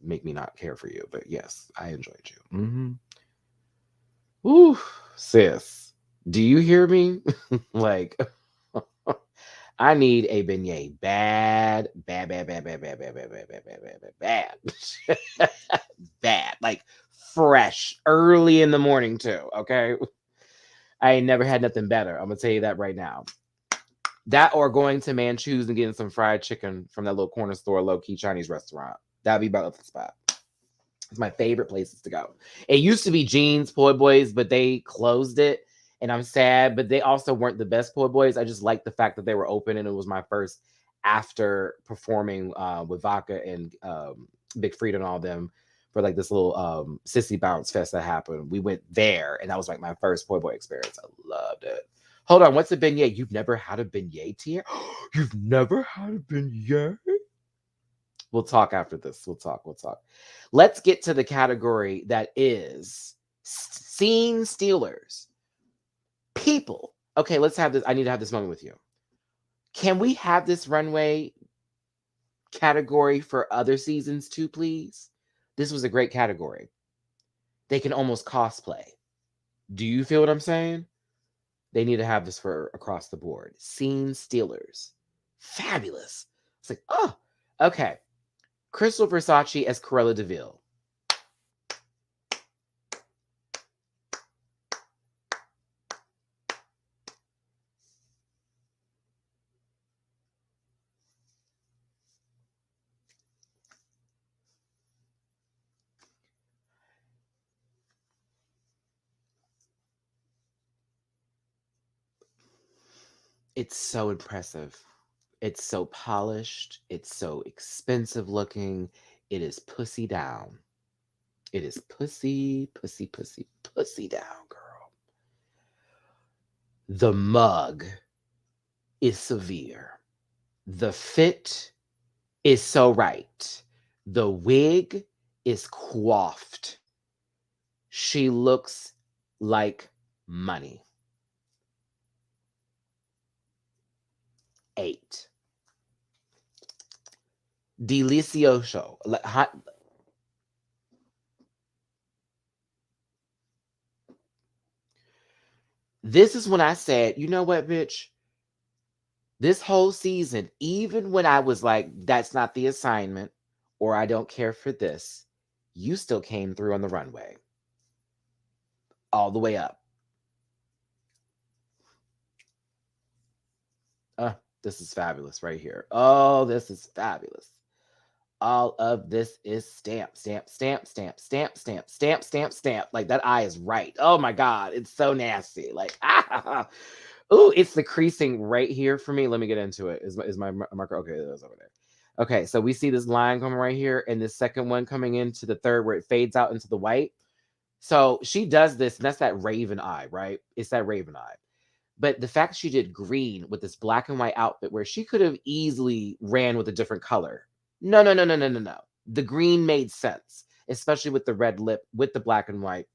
make me not care for you. But yes, I enjoyed you. Ooh, sis, do you hear me? Like, I need a beignet bad, bad, bad, bad, bad, bad, bad, bad, bad, bad, bad, bad, bad, bad. Like fresh, early in the morning too. Okay, I ain't never had nothing better. I'm gonna tell you that right now. That or going to Manchus and getting some fried chicken from that little corner store, low key Chinese restaurant. That'd be about the spot. It's my favorite places to go. It used to be Jeans, Poi Boys, but they closed it. And I'm sad, but they also weren't the best Poi Boys. I just liked the fact that they were open, and it was my first after performing with Vodka and Big Frida and all them for like this little sissy bounce fest that happened. We went there, and that was like my first Poi Boy experience. I loved it. Hold on, what's a beignet? You've never had a beignet, Tia? You've never had a beignet? We'll talk after this. We'll talk. Let's get to the category that is scene stealers. People. Okay, let's have this. I need to have this moment with you. Can we have this runway category for other seasons too, please? This was a great category. They can almost cosplay. Do you feel what I'm saying? They need to have this for across the board. Scene stealers. Fabulous. It's like, oh, okay. Crystal Versace as Cruella de Vil. It's so impressive. It's so polished. It's so expensive looking. It is pussy down. It is pussy down, girl. The mug is severe. The fit is so right. The wig is coiffed. She looks like money. 8. Delicioso. This is when I said, you know what, bitch? This whole season, even when I was like, that's not the assignment, or I don't care for this, you still came through on the runway. All the way up. This is fabulous right here. Oh, this is fabulous. All of this is stamp. Like that eye is right. Oh my God, it's so nasty. Like, oh, it's the creasing right here for me. Let me get into it. Is my marker? Okay, that's over there. Okay, so we see this line coming right here, and this second one coming into the third where it fades out into the white. So she does this, and that's that raven eye, right? It's that raven eye. But the fact she did green with this black and white outfit where she could have easily ran with a different color. No. The green made sense, especially with the red lip, with the black and white.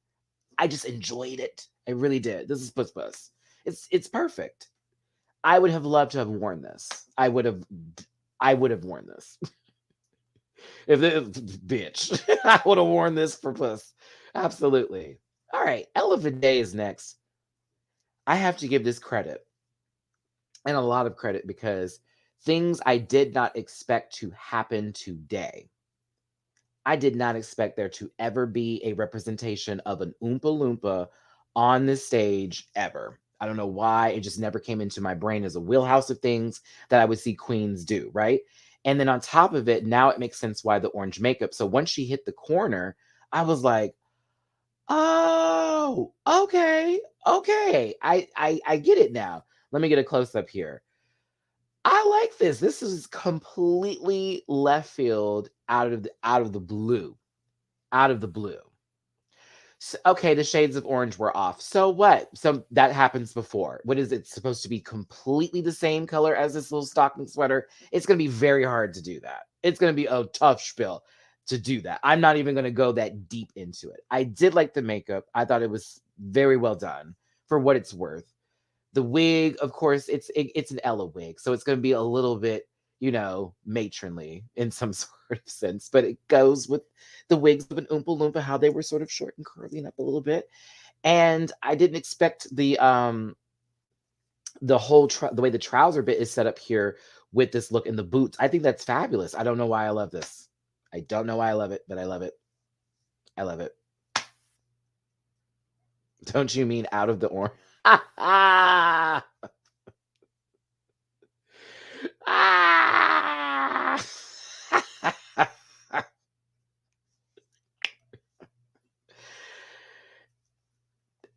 I just enjoyed it. I really did. This is Puss Puss. It's perfect. I would have loved to have worn this. I would have worn this. Bitch, I would have worn this for Puss. Absolutely. All right, Elephant Day is next. I have to give this credit, and a lot of credit, because things I did not expect to happen today. I did not expect there to ever be a representation of an Oompa Loompa on this stage ever. I don't know why. It just never came into my brain as a wheelhouse of things that I would see queens do, right? And then on top of it, now it makes sense why the orange makeup. So once she hit the corner, I was like, oh, okay. I get it now. Let me get a close up here. I like this. This is completely left field, out of the blue. Out of the blue. So, okay, the shades of orange were off. So what? So that happens before. What is it supposed to be? Completely the same color as this little stocking sweater? It's going to be very hard to do that. It's going to be a tough spiel to do that. I'm not even going to go that deep into it. I did like the makeup. I thought it was very well done for what it's worth. The wig, of course, it's an Ella wig, so it's going to be a little bit, matronly in some sort of sense, but it goes with the wigs of an Oompa Loompa, how they were sort of short and curly and up a little bit. And I didn't expect the whole the way the trouser bit is set up here with this look in the boots. I think that's fabulous. I don't know why I love this. I don't know why I love it, but I love it. I love it. Don't you mean out of the orange? Ah! Ah!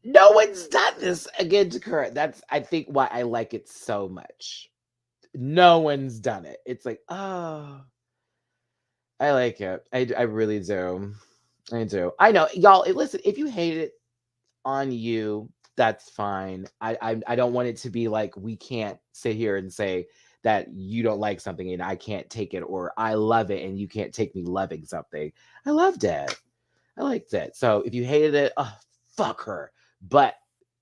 No one's done this again to current. That's, I think, why I like it so much. No one's done it. It's like, oh, I like it. I really do. I do. I know, y'all. Listen, if you hate it, on you, that's fine. I don't want it to be like we can't sit here and say that you don't like something and I can't take it, or I love it and you can't take me loving something. I loved it. I liked it. So if you hated it, oh, fuck her. But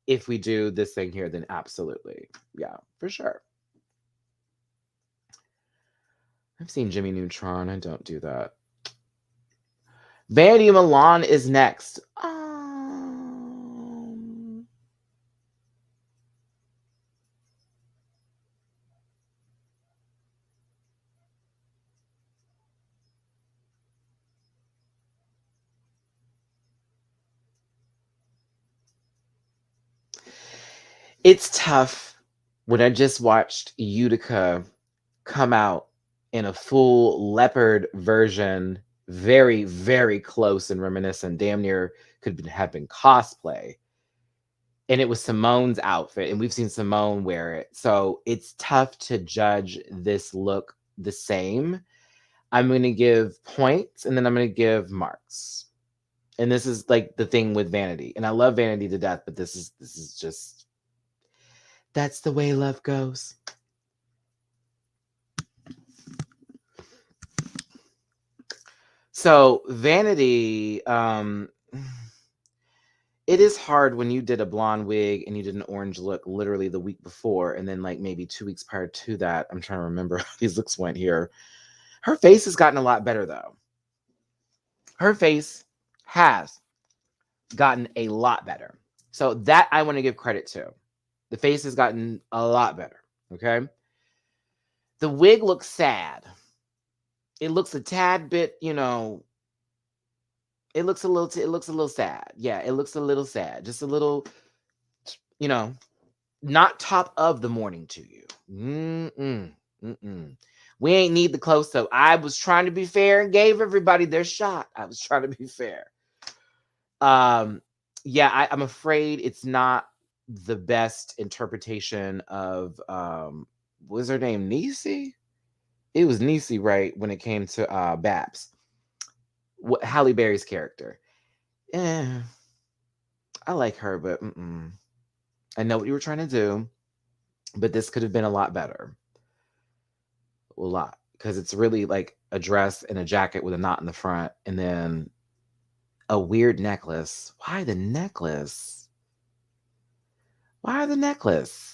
if we do this thing here, then absolutely. Yeah, for sure. I've seen Jimmy Neutron. I don't do that. Vanity Milan is next. It's tough when I just watched Utica come out in a full leopard version, very, very close and reminiscent, damn near could have been cosplay. And it was Simone's outfit, and we've seen Simone wear it. So it's tough to judge this look the same. I'm going to give points, and then I'm going to give marks. And this is like the thing with Vanity. And I love Vanity to death, but this is just, that's the way love goes. So Vanity, it is hard when you did a blonde wig and you did an orange look literally the week before, and then like maybe 2 weeks prior to that. I'm trying to remember how these looks went here. Her face has gotten a lot better though. Her face has gotten a lot better. So that I want to give credit to. The face has gotten a lot better. Okay. The wig looks sad. It looks a tad bit, it looks a little sad. Yeah, it looks a little sad. Just a little, you know, not top of the morning to you. We ain't need the close up. I was trying to be fair and gave everybody their shot. I was trying to be fair. Yeah, I'm afraid it's not the best interpretation of what was her name? Niecy? It was Niecy, right, when it came to Babs. Halle Berry's character. I like her, but I know what you were trying to do, but this could have been a lot better. A lot. Because it's really like a dress and a jacket with a knot in the front, and then a weird necklace. Why the necklace? Why the necklace?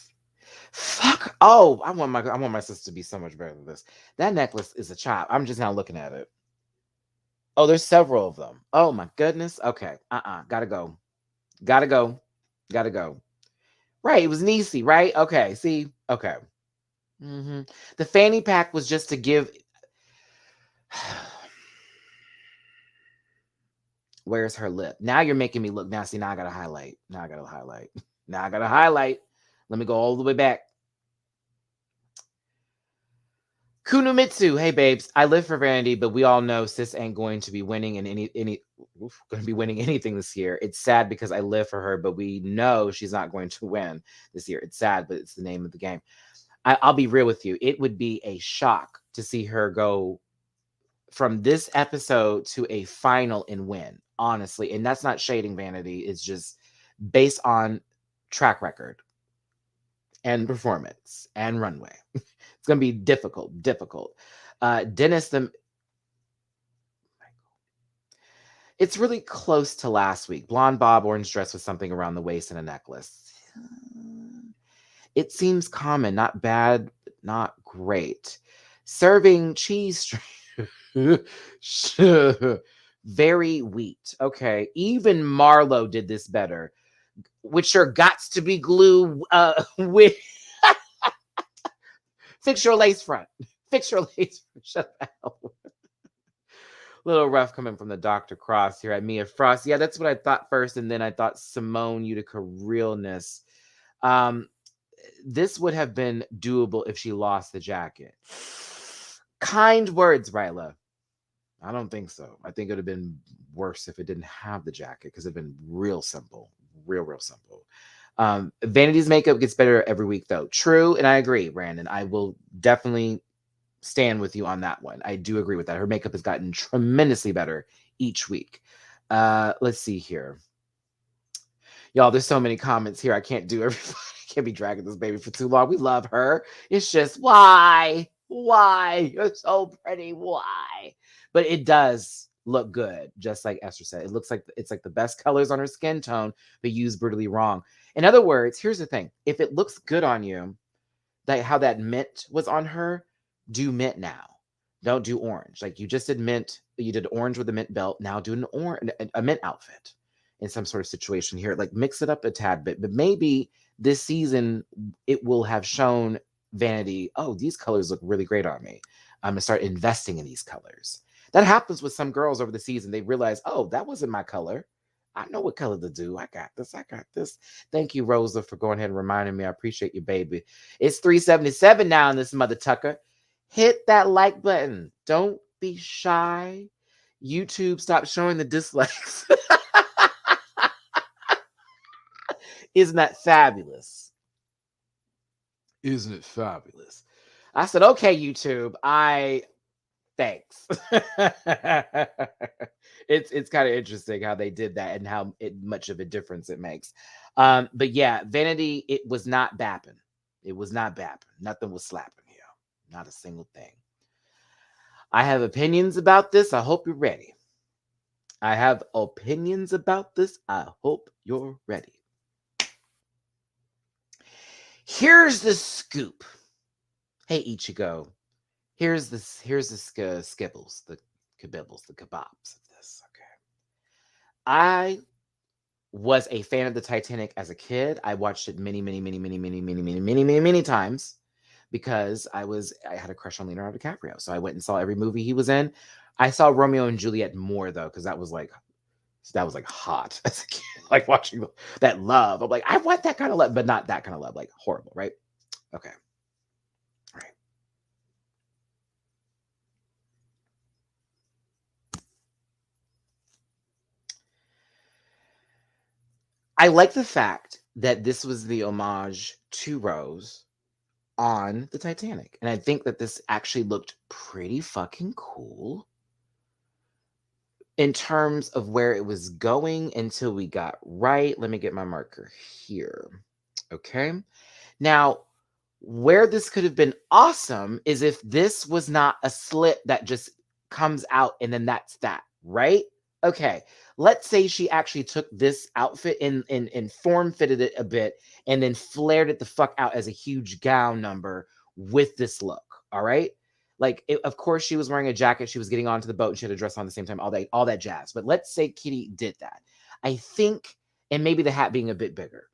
Fuck. Oh, I want my sister to be so much better than this. That necklace is a chop. I'm just now looking at it. Oh, there's several of them. Oh my goodness. Okay. Gotta go. Gotta go. Gotta go. Right. It was Niecy, right? Okay. See? Okay. The fanny pack was just to give. Where's her lip? Now you're making me look nasty. Now I gotta highlight. Now I gotta highlight. Let me go all the way back. Kunomitsu, hey babes, I live for Vanity, but we all know sis ain't going to be winning in anything this year. It's sad because I live for her, but we know she's not going to win this year. It's sad, but it's the name of the game. I'll be real with you. It would be a shock to see her go from this episode to a final and win, honestly. And that's not shading Vanity. It's just based on track record and performance and runway. It's going to be difficult. Dennis, it's really close to last week. Blonde bob, orange dress with something around the waist and a necklace. It seems common, not bad, not great. Serving cheese string. Very wheat. Okay. Even Marlo did this better. With your gots to be glue with fix your lace front. Fix your lace front. Shut up. Little rough coming from the Dr. Cross here at Mia Frost. Yeah, that's what I thought first, and then I thought Simone Utica realness. This would have been doable if she lost the jacket. Kind words, Ryla. I don't think so. I think it would have been worse if it didn't have the jacket because it'd been real simple. Real simple. Vanity's makeup gets better every week, though. True, and I agree, Brandon. I will definitely stand with you on that one. I do agree with that. Her makeup has gotten tremendously better each week. Let's see here. Y'all, there's so many comments here. I can't do everybody. I can't be dragging this baby for too long. We love her. It's just, why? Why? You're so pretty. Why? But it does look good, just like Esther said. It looks like it's like the best colors on her skin tone, but used brutally wrong. In other words, here's the thing. If it looks good on you, like how that mint was on her, do mint now. Don't do orange. Like you just did mint. You did orange with a mint belt. Now do a mint outfit in some sort of situation here. Like mix it up a tad bit. But maybe this season it will have shown Vanity, oh, these colors look really great on me. I'm going to start investing in these colors. That happens with some girls over the season. They realize, oh, that wasn't my color. I know what color to do. I got this. I got this. Thank you, Rosa, for going ahead and reminding me. I appreciate you, baby. It's 377 now in this mother tucker. Hit that like button. Don't be shy. YouTube, stop showing the dislikes. Isn't that fabulous? Isn't it fabulous? I said, okay, YouTube. Thanks. It's kind of interesting how they did that and how much of a difference it makes. But yeah, Vanity, it was not bapping. It was not bapping. Nothing was slapping here. Not a single thing. I have opinions about this. I hope you're ready. I have opinions about this. I hope you're ready. Here's the scoop. Hey, Ichigo. Here's the skibbles, the kabibbles, the kebabs of this. Okay. I was a fan of the Titanic as a kid. I watched it many times because I had a crush on Leonardo DiCaprio. So I went and saw every movie he was in. I saw Romeo and Juliet more though, because that was like hot as a kid. Like watching that love. I'm like, I want that kind of love, but not that kind of love. Like horrible, right? Okay. All right. I like the fact that this was the homage to Rose on the Titanic. And I think that this actually looked pretty fucking cool in terms of where it was going until we got right. Let me get my marker here. Okay. Now, where this could have been awesome is if this was not a slip that just comes out and then that's that, right? Okay. Let's say she actually took this outfit and form fitted it a bit and then flared it the fuck out as a huge gown number with this look. All right. Like, of course, she was wearing a jacket. She was getting onto the boat and she had a dress on at the same time, all that jazz. But let's say Kitty did that. I think, and maybe the hat being a bit bigger.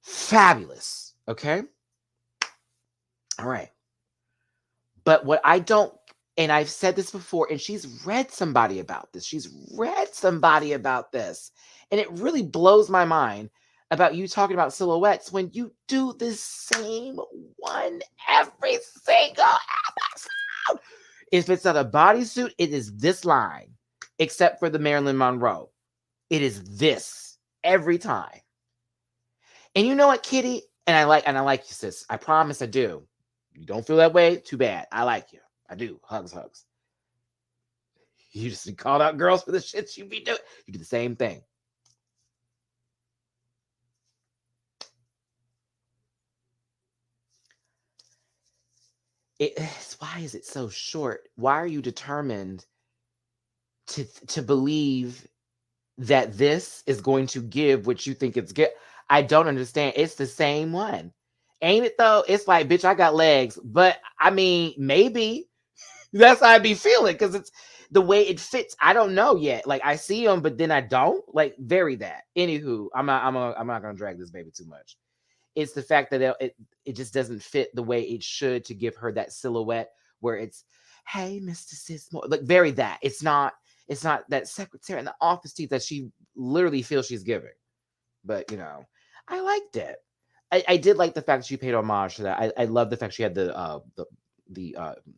Fabulous. Okay. All right. But what I don't, and I've said this before, and she's read somebody about this. And it really blows my mind about you talking about silhouettes when you do the same one every single episode. If it's not a bodysuit, it is this line, except for the Marilyn Monroe. It is this every time. And you know what, Kitty? And I like you, sis. I promise I do. You don't feel that way? Too bad. I like you. I do. Hugs. You just called out girls for the shit you be doing. You do the same thing. Why is it so short? Why are you determined to believe that this is going to give what you think it's good? I don't understand. It's the same one. Ain't it though? It's like, bitch, I got legs. But I mean, maybe. That's how I be feeling because it's the way it fits. I don't know yet. Like I see them, but then I don't. Like very that. Anywho, I'm not gonna drag this baby too much. It's the fact that it just doesn't fit the way it should to give her that silhouette where it's, hey, Mr. Sismore, like very that. It's not that secretary in the office teeth that she literally feels she's giving. But I liked it. I did like the fact that she paid homage to that. I love the fact she had the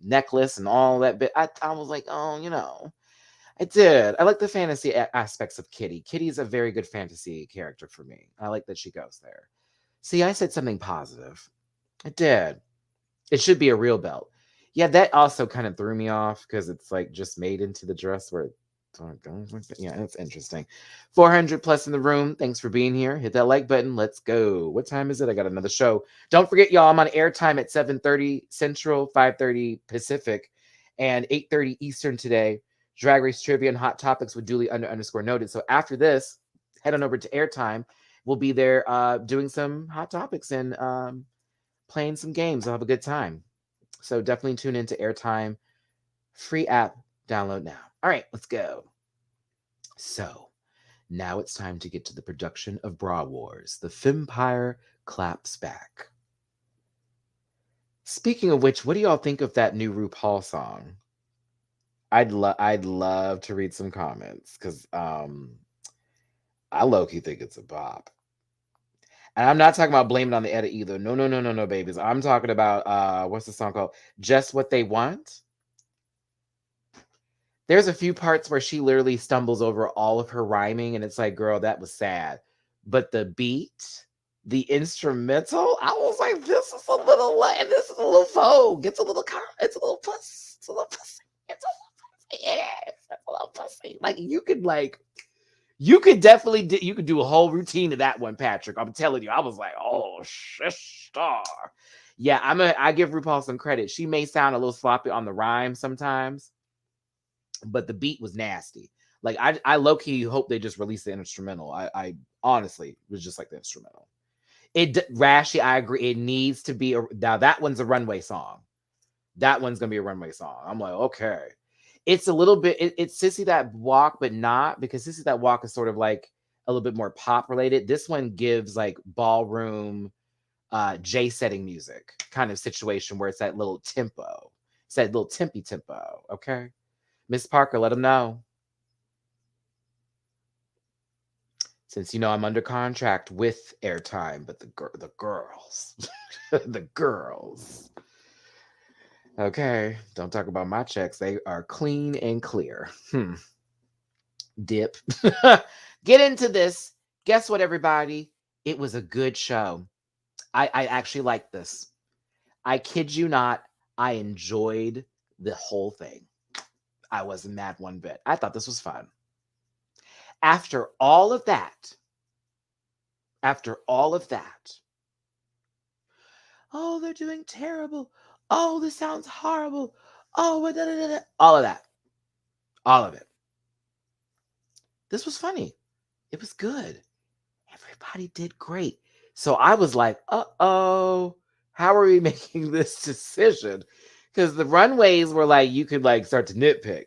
necklace and all that bit. I was like, oh, I did. I like the fantasy aspects of Kitty. Kitty's a very good fantasy character for me. I like that she goes there. See, I said something positive. I did. It should be a real belt. Yeah, that also kind of threw me off because it's like just made into the dress where yeah, that's interesting. 400 plus in the room. Thanks for being here. Hit that like button. Let's go. What time is it? I got another show. Don't forget, y'all, I'm on airtime at 7:30 Central, 5:30 Pacific, and 8:30 Eastern today. Drag Race Trivia and Hot Topics with Duly __ noted. So after this, head on over to airtime. We'll be there doing some Hot Topics and playing some games. I'll have a good time. So definitely tune into airtime. Free app. Download now. All right, let's go. So now it's time to get to the production of Bra Wars. The Fempire claps back. Speaking of which, what do y'all think of that new RuPaul song? I'd love to read some comments because I low-key think it's a bop. And I'm not talking about blaming it on the edit either. No, babies. I'm talking about what's the song called? Just What They Want. There's a few parts where she literally stumbles over all of her rhyming, and it's like, girl, that was sad. But the beat, the instrumental, I was like, this is a little light, this is a little vogue. It's a little it's a little puss. It's a little pussy. It's a little pussy. Yeah, it's a little pussy. Like you could definitely you could do a whole routine of that one, Patrick. I'm telling you, I was like, oh, sister. Yeah, I give RuPaul some credit. She may sound a little sloppy on the rhyme sometimes, but the beat was nasty. Like I low key hope they just release the instrumental. I honestly was just like the instrumental. Rashy, I agree. It needs to be now. That one's a Runway song. That one's gonna be a Runway song. I'm like, okay. It's a little bit. It's Sissy That Walk, but not because Sissy That Walk is sort of like a little bit more pop related. This one gives like ballroom, J setting music kind of situation where it's that little tempo. It's that little tempy tempo. Okay. Miss Parker, let them know. Since I'm under contract with airtime, but the girls, the girls. Okay, don't talk about my checks. They are clean and clear. Dip. Get into this. Guess what, everybody? It was a good show. I actually liked this. I kid you not. I enjoyed the whole thing. I wasn't mad one bit. I thought this was fun. After all of that, oh, they're doing terrible. Oh, this sounds horrible. Oh, all of that. All of it. This was funny. It was good. Everybody did great. So I was like, uh-oh, how are we making this decision? Because the runways were like, you could like start to nitpick.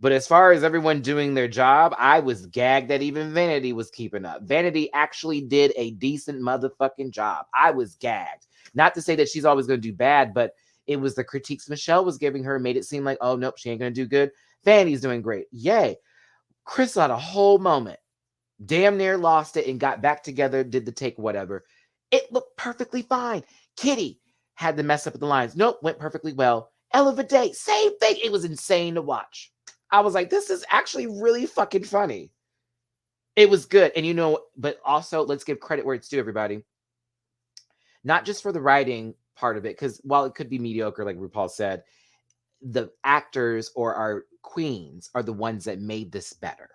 But as far as everyone doing their job, I was gagged that even Vanity was keeping up. Vanity actually did a decent motherfucking job. I was gagged. Not to say that she's always going to do bad, but it was the critiques Michelle was giving her made it seem like, oh, nope, she ain't going to do good. Vanity's doing great. Yay. Crystal had a whole moment. Damn near lost it and got back together, did the take, whatever. It looked perfectly fine. Kitty had to mess up at the lines. Nope, went perfectly well. Ella Day, same thing. It was insane to watch. I was like, this is actually really fucking funny. It was good. And but also let's give credit where it's due, everybody. Not just for the writing part of it, because while it could be mediocre, like RuPaul said, the actors or our queens are the ones that made this better.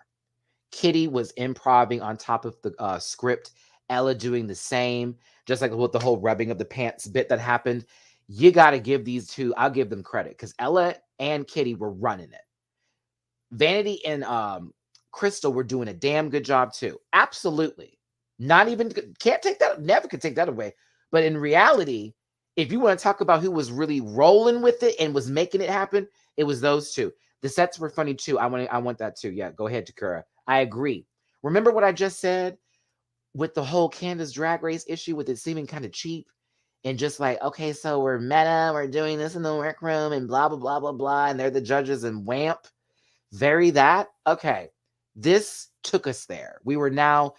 Kitty was improvising on top of the script. Ella doing the same, just like with the whole rubbing of the pants bit that happened. You got to give these two, I'll give them credit, because Ella and Kitty were running it. Vanity and Crystal were doing a damn good job too. Absolutely. Not even, can't take that, never could take that away. But in reality, if you want to talk about who was really rolling with it and was making it happen, It was those two. The sets were funny too. I want that too. Yeah, go ahead, Takura. I agree. Remember what I just said with the whole Candace Drag Race issue with it seeming kind of cheap and just like, okay, so we're meta, we're doing this in the workroom and blah blah blah blah blah, and they're the judges and wamp. Very that. Okay. This took us there. We were now,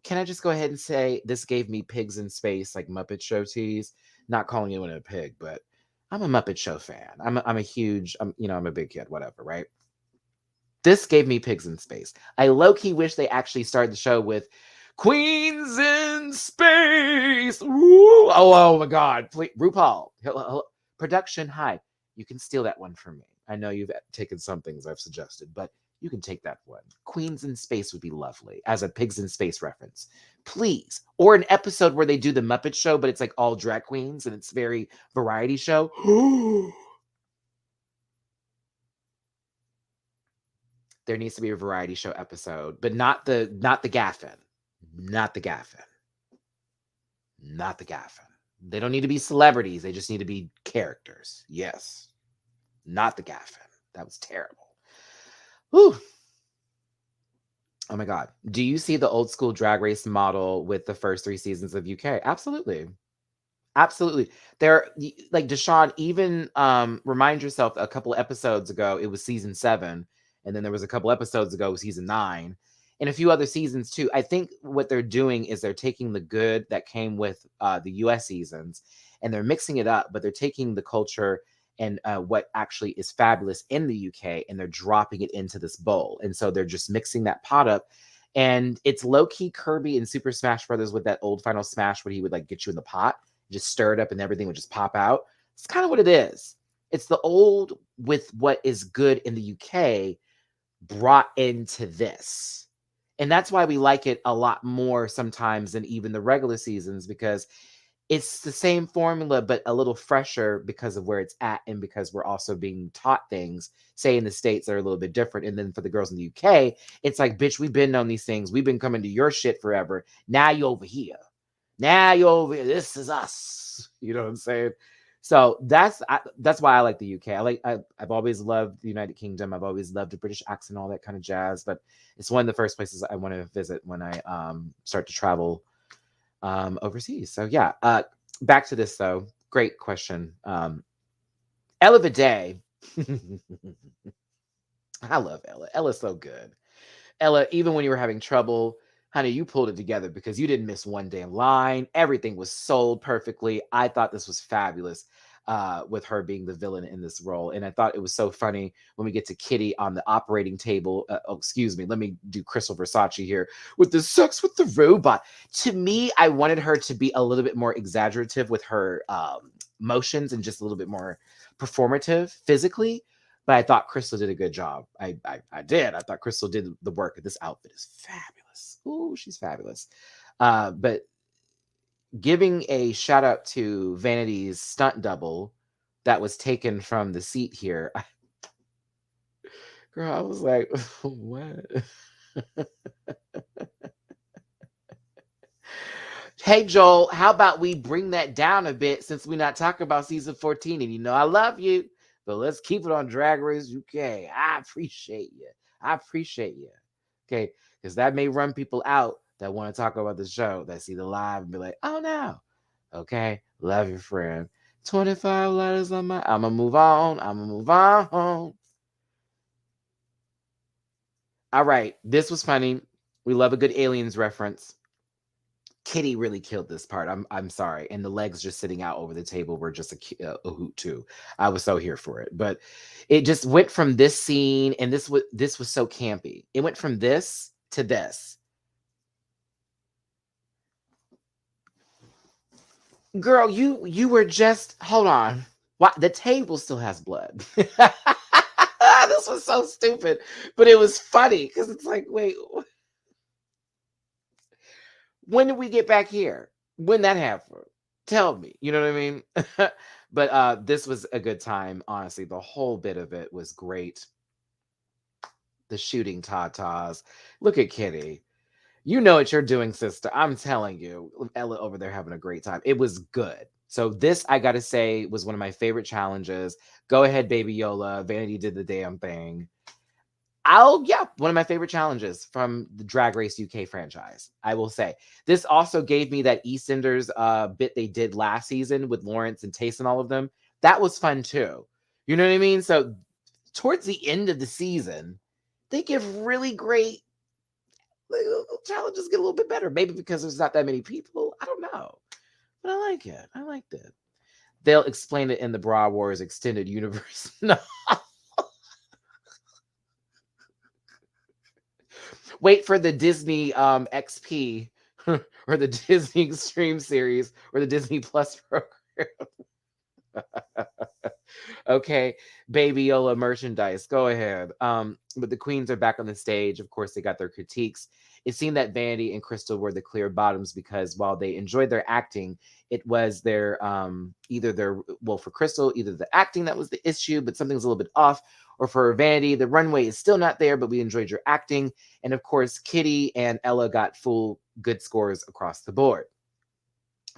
can I just go ahead and say this gave me pigs in space, like Muppet Show tease? Not calling anyone a pig, but I'm a Muppet Show fan. I'm a huge, I'm a big kid, whatever, right? This gave me pigs in space. I low-key wish they actually started the show with Queens in Space. Woo! Oh my God. Please, RuPaul. Production, hi. You can steal that one from me. I know you've taken some things I've suggested, but you can take that one. Queens in Space would be lovely as a pigs in space reference. Please. Or an episode where they do the Muppet Show, but it's like all drag queens and it's very variety show. There needs to be a variety show episode, but not the Gaffin. Not the Gaffin. Not the Gaffin. They don't need to be celebrities. They just need to be characters. Yes. Not the Gaffin. That was terrible. Whew. Oh my God. Do you see the old school drag race model with the first 3 seasons of UK? Absolutely. Absolutely. There, like Deshaun, even remind yourself a couple episodes ago, it was season 7. And then there was a couple episodes ago, season 9. And a few other seasons too. I think what they're doing is they're taking the good that came with the US seasons and they're mixing it up, but they're taking the culture and what actually is fabulous in the UK and they're dropping it into this bowl. And so they're just mixing that pot up. And it's low-key Kirby and Super Smash Brothers with that old Final Smash where he would like get you in the pot, just stir it up and everything would just pop out. It's kind of what it is. It's the old with what is good in the UK brought into this. And that's why we like it a lot more sometimes than even the regular seasons because it's the same formula, but a little fresher because of where it's at and because we're also being taught things, say in the States, that are a little bit different. And then for the girls in the UK, it's like, bitch, we've been on these things. We've been coming to your shit forever. Now you over here. Now you're over here. This is us. You know what I'm saying? So that's why I like the UK. I've always loved the United Kingdom. I've always loved the British accent, all that kind of jazz. But it's one of the first places I want to visit when I start to travel overseas. So yeah, back to this though. Great question. Ella Vidae. I love Ella. Ella's so good. Ella, even when you were having trouble, honey, you pulled it together because you didn't miss one damn line. Everything was sold perfectly. I thought this was fabulous with her being the villain in this role. And I thought it was so funny when we get to Kitty on the operating table. Excuse me, let me do Crystal Versace here with the sex with the robot. To me, I wanted her to be a little bit more exaggerative with her motions and just a little bit more performative physically. But I thought Crystal did a good job. I did. I thought Crystal did the work. This outfit is fabulous. Ooh, she's fabulous. But giving a shout out to Vanity's stunt double that was taken from the seat here. Girl, I was like, what? Hey, Joel, how about we bring that down a bit since we're not talking about season 14? And you know, I love you, but let's keep it on Drag Race UK. I appreciate you. I appreciate you. Okay, because that may run people out that want to talk about the show, that see the live and be like, oh no. Okay, love your friend. 25 letters on my, I'ma move on. I'ma move on. All right, this was funny. We love a good aliens reference. Kitty really killed this part. I'm sorry, and the legs just sitting out over the table were just a hoot too. I was so here for it, but it just went from this scene, and this was so campy. It went from this to this. Girl, you were just, hold on. Why the table still has blood? This was so stupid, but it was funny because it's like, wait, when did we get back here? When that happened? Tell me. You know what I mean? But this was a good time, honestly. The whole bit of it was great. The shooting tatas. Look at Kitty. You know what you're doing, sister. I'm telling you. Ella over there having a great time. It was good. So this, I gotta say, was one of my favorite challenges. Go ahead, baby Yola. Vanity did the damn thing. One of my favorite challenges from the Drag Race UK franchise, I will say. This also gave me that EastEnders bit they did last season with Lawrence and Taste and all of them. That was fun too. You know what I mean? So towards the end of the season, they give really great challenges, get a little bit better. Maybe because there's not that many people. I don't know. But I like it. I liked it. They'll explain it in the Bra Wars extended universe. No. Wait for the Disney XP or the Disney Extreme series or the Disney Plus program. Okay, Baby Yola merchandise. Go ahead. But the queens are back on the stage. Of course, they got their critiques. It seemed that Vanity and Crystal were the clear bottoms because while they enjoyed their acting, it was their for Crystal, either the acting that was the issue, but something's a little bit off, or for Vanity, the runway is still not there, but we enjoyed your acting. And of course, Kitty and Ella got full good scores across the board.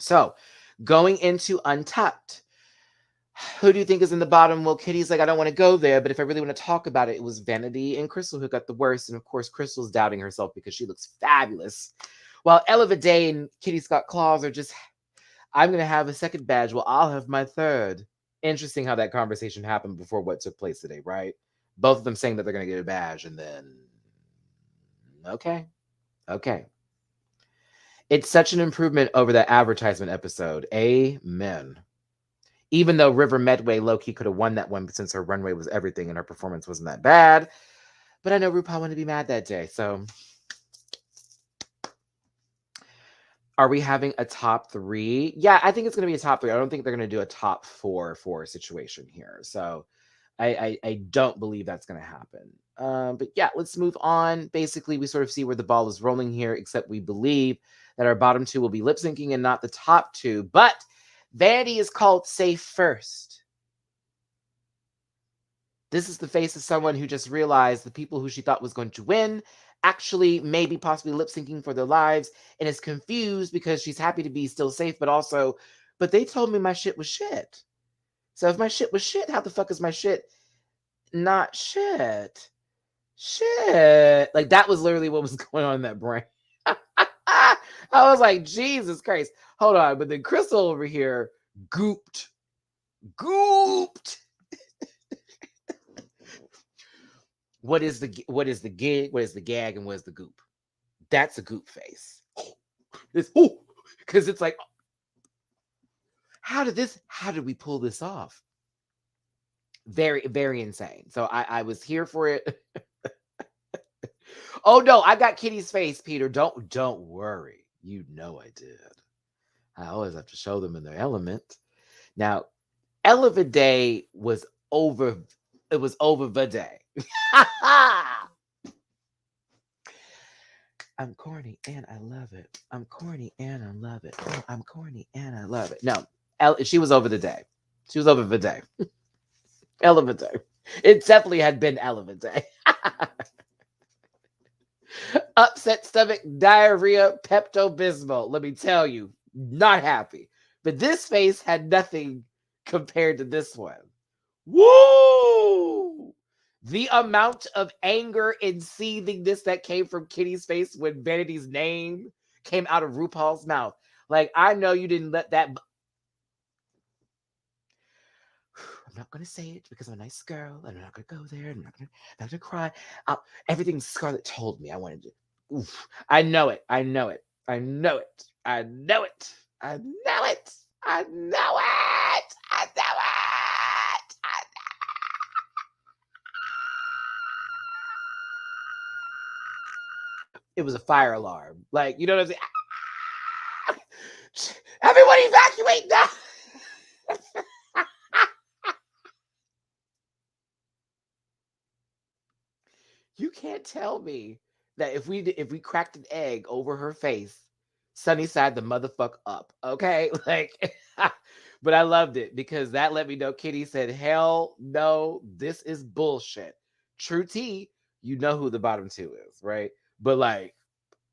So going into Untucked, who do you think is in the bottom? Well, Kitty's like, I don't want to go there, but if I really want to talk about it, it was Vanity and Crystal who got the worst. And of course, Crystal's doubting herself because she looks fabulous. While Ella Day and Kitty Scott Claus are just, I'm going to have a second badge. Well, I'll have my third. Interesting how that conversation happened before what took place today, right? Both of them saying that they're going to get a badge and then, okay. It's such an improvement over that advertisement episode. Amen. Even though River Medway low-key could have won that one since her runway was everything and her performance wasn't that bad. But I know RuPaul wanted to be mad that day. So are we having a top 3? Yeah, I think it's going to be a top 3. I don't think they're going to do a top 4 situation here. So I don't believe that's going to happen. But yeah, let's move on. Basically, we sort of see where the ball is rolling here, except we believe that our bottom 2 will be lip syncing and not the top 2. But Vanity is called safe first. This is the face of someone who just realized the people who she thought was going to win actually maybe possibly lip syncing for their lives and is confused because she's happy to be still safe, but they told me my shit was shit. So if my shit was shit, how the fuck is my shit not shit? Shit. Like that was literally what was going on in that brain. I was like, Jesus Christ. Hold on. But then Crystal over here gooped. What is the gig? What is the gag? And what is the goop? That's a goop face. It's because it's like, how did we pull this off? Very, very insane. So I was here for it. Oh no, I got Kitty's face, Peter. Don't worry. You know I did. I always have to show them in their element. Now, Ella Day was over. It was over the day. I'm corny and I love it. I'm corny and I love it. Oh, I'm corny and I love it. No, she was over the day. She was over the day. Ella Day. It definitely had been Ella Day. Upset stomach, diarrhea, Pepto-Bismol. Let me tell you, not happy. But this face had nothing compared to this one. Woo! The amount of anger and seethingness that came from Kitty's face when Vanity's name came out of RuPaul's mouth. Like, I know you didn't let that. I'm not going to say it because I'm a nice girl. And I'm not going to go there. I'm not going to cry. Everything Scarlett told me I wanted to. Oof. I know it. It was a fire alarm. Like, you know what I'm saying? Everyone evacuate now. You can't tell me that if we cracked an egg over her face, sunny side the motherfuck up, okay? Like, but I loved it because that let me know Kitty said, hell no, this is bullshit. True T, you know who the bottom 2 is, right? But like,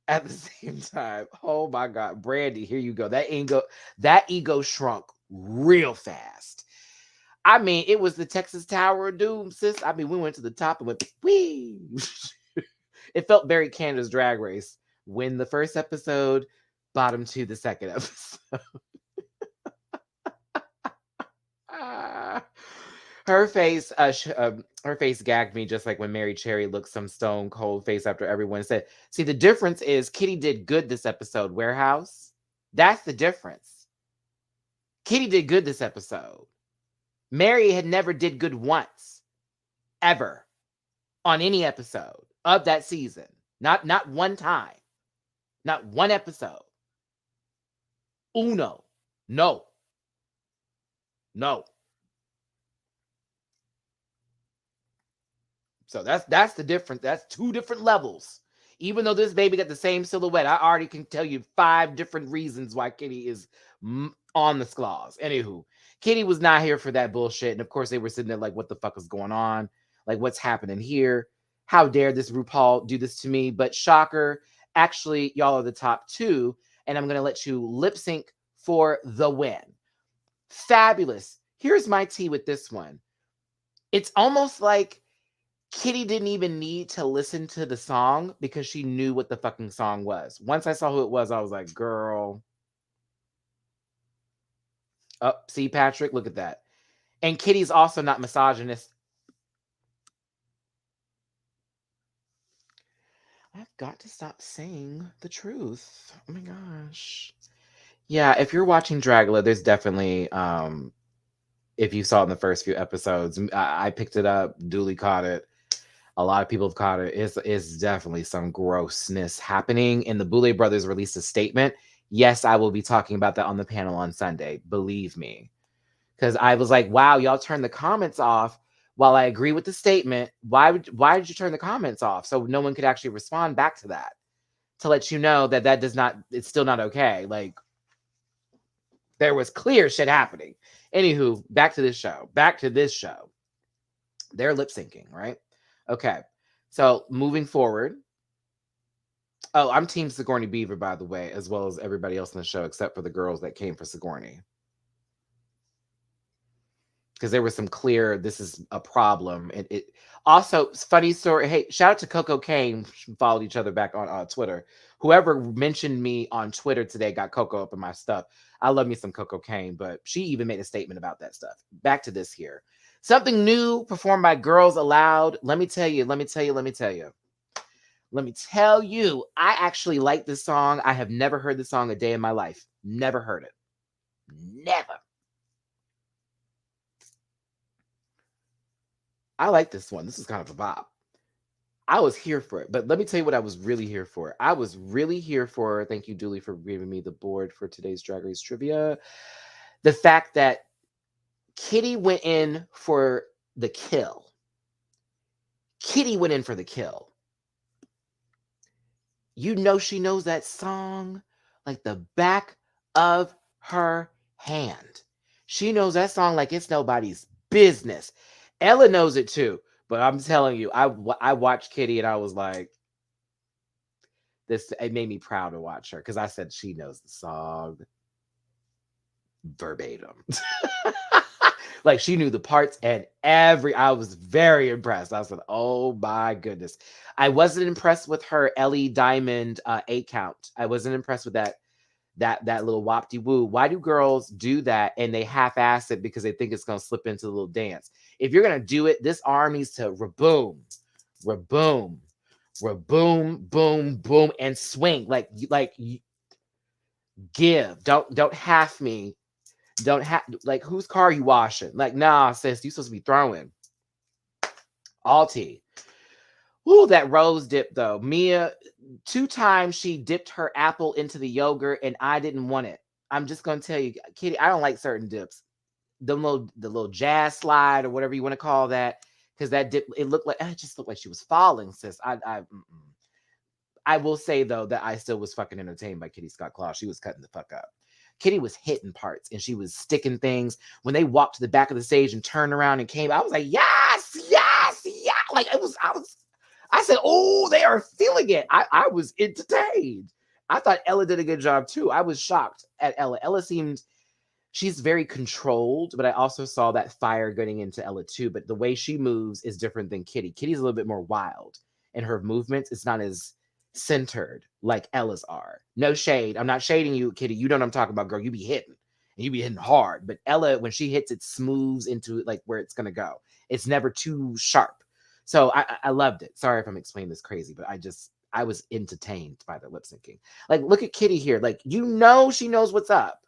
at the same time, oh my God, Brandy, here you go. That ego shrunk real fast. I mean, it was the Texas Tower of Doom, sis. I mean, we went to the top and went, wee. It felt very Canada's Drag Race. Win the first episode, bottom to the second episode. Ah. Her face, her face gagged me just like when Mary Cherry looked some stone cold face after everyone said. See, the difference is Kitty did good this episode. Warehouse, that's the difference. Kitty did good this episode. Mary had never did good once, ever, on any episode of that season. Not one time, not one episode. Uno, no. So that's the difference. That's two different levels. Even though this baby got the same silhouette, I already can tell you 5 different reasons why Kitty is on the sclaws. Anywho, Kitty was not here for that bullshit. And of course, they were sitting there like, what the fuck is going on? Like, what's happening here? How dare this RuPaul do this to me? But shocker, actually, y'all are the top 2. And I'm going to let you lip sync for the win. Fabulous. Here's my tea with this one. It's almost like Kitty didn't even need to listen to the song because she knew what the fucking song was. Once I saw who it was, I was like, girl. Oh, see, Patrick, look at that. And Kitty's also not misogynist. I've got to stop saying the truth. Oh my gosh. Yeah, if you're watching Dragula, there's definitely, if you saw it in the first few episodes, I picked it up, duly caught it. A lot of people have caught it. It's definitely some grossness happening. And the Boulay brothers released a statement. Yes, I will be talking about that on the panel on Sunday. Believe me. Because I was like, wow, y'all turned the comments off. While I agree with the statement, why did you turn the comments off? So no one could actually respond back to that. To let you know that it's still not okay. Like, there was clear shit happening. Anywho, back to this show. They're lip syncing, right? Okay. So moving forward. Oh, I'm Team Sigourney Beaver, by the way, as well as everybody else in the show, except for the girls that came for Sigourney. Because there was some clear, this is a problem. And it also, funny story. Hey, shout out to Coco Kane. Followed each other back on Twitter. Whoever mentioned me on Twitter today got Coco up in my stuff. I love me some Coco Kane, but she even made a statement about that stuff. Back to this here. Something new performed by Girls Aloud. Let me tell you. I actually like this song. I have never heard the song a day in my life. Never heard it. Never. I like this one. This is kind of a bop. I was here for it. But let me tell you what I was really here for. I was really here for, thank you, Dooley, for giving me the board for today's Drag Race trivia. The fact that Kitty went in for the kill. You know she knows that song like the back of her hand. She knows that song like it's nobody's business. Ella knows it too. But I'm telling you, I watched Kitty and I was like, it made me proud to watch her because I said she knows the song verbatim. Like she knew the parts and I was very impressed. I said, oh my goodness. I wasn't impressed with her Ellie Diamond 8 count. I wasn't impressed with that little wop-de-woo. Why do girls do that and they half-ass it because they think it's going to slip into the little dance? If you're going to do it, this arm needs to raboom, boom, boom, and swing. Like give. Don't half me. Don't have, like, whose car are you washing? Like, nah, sis, you supposed to be throwing. All tea. Ooh, that rose dip, though. Mia, 2 times she dipped her apple into the yogurt, and I didn't want it. I'm just going to tell you, Kitty, I don't like certain dips. The little jazz slide or whatever you want to call that, because that dip, it just looked like she was falling, sis. I will say, though, that I still was fucking entertained by Kitty Scott Claus. She was cutting the fuck up. Kitty was hitting parts and she was sticking things. When they walked to the back of the stage and turned around and came, I was like, yes. Like I said, oh, they are feeling it. I was entertained. I thought Ella did a good job too. I was shocked at Ella. Ella seemed she's very controlled, but I also saw that fire getting into Ella too. But the way she moves is different than Kitty. Kitty's a little bit more wild, and her movements is not as centered like Ella's are. No shade. I'm not shading you, Kitty. You know what I'm talking about, girl. You be hitting, and you be hitting hard. But Ella, when she hits, it smooths into like where it's gonna go. It's never too sharp. So I loved it. Sorry if I'm explaining this crazy, but I was entertained by the lip syncing. Like, look at Kitty here. Like, you know she knows what's up.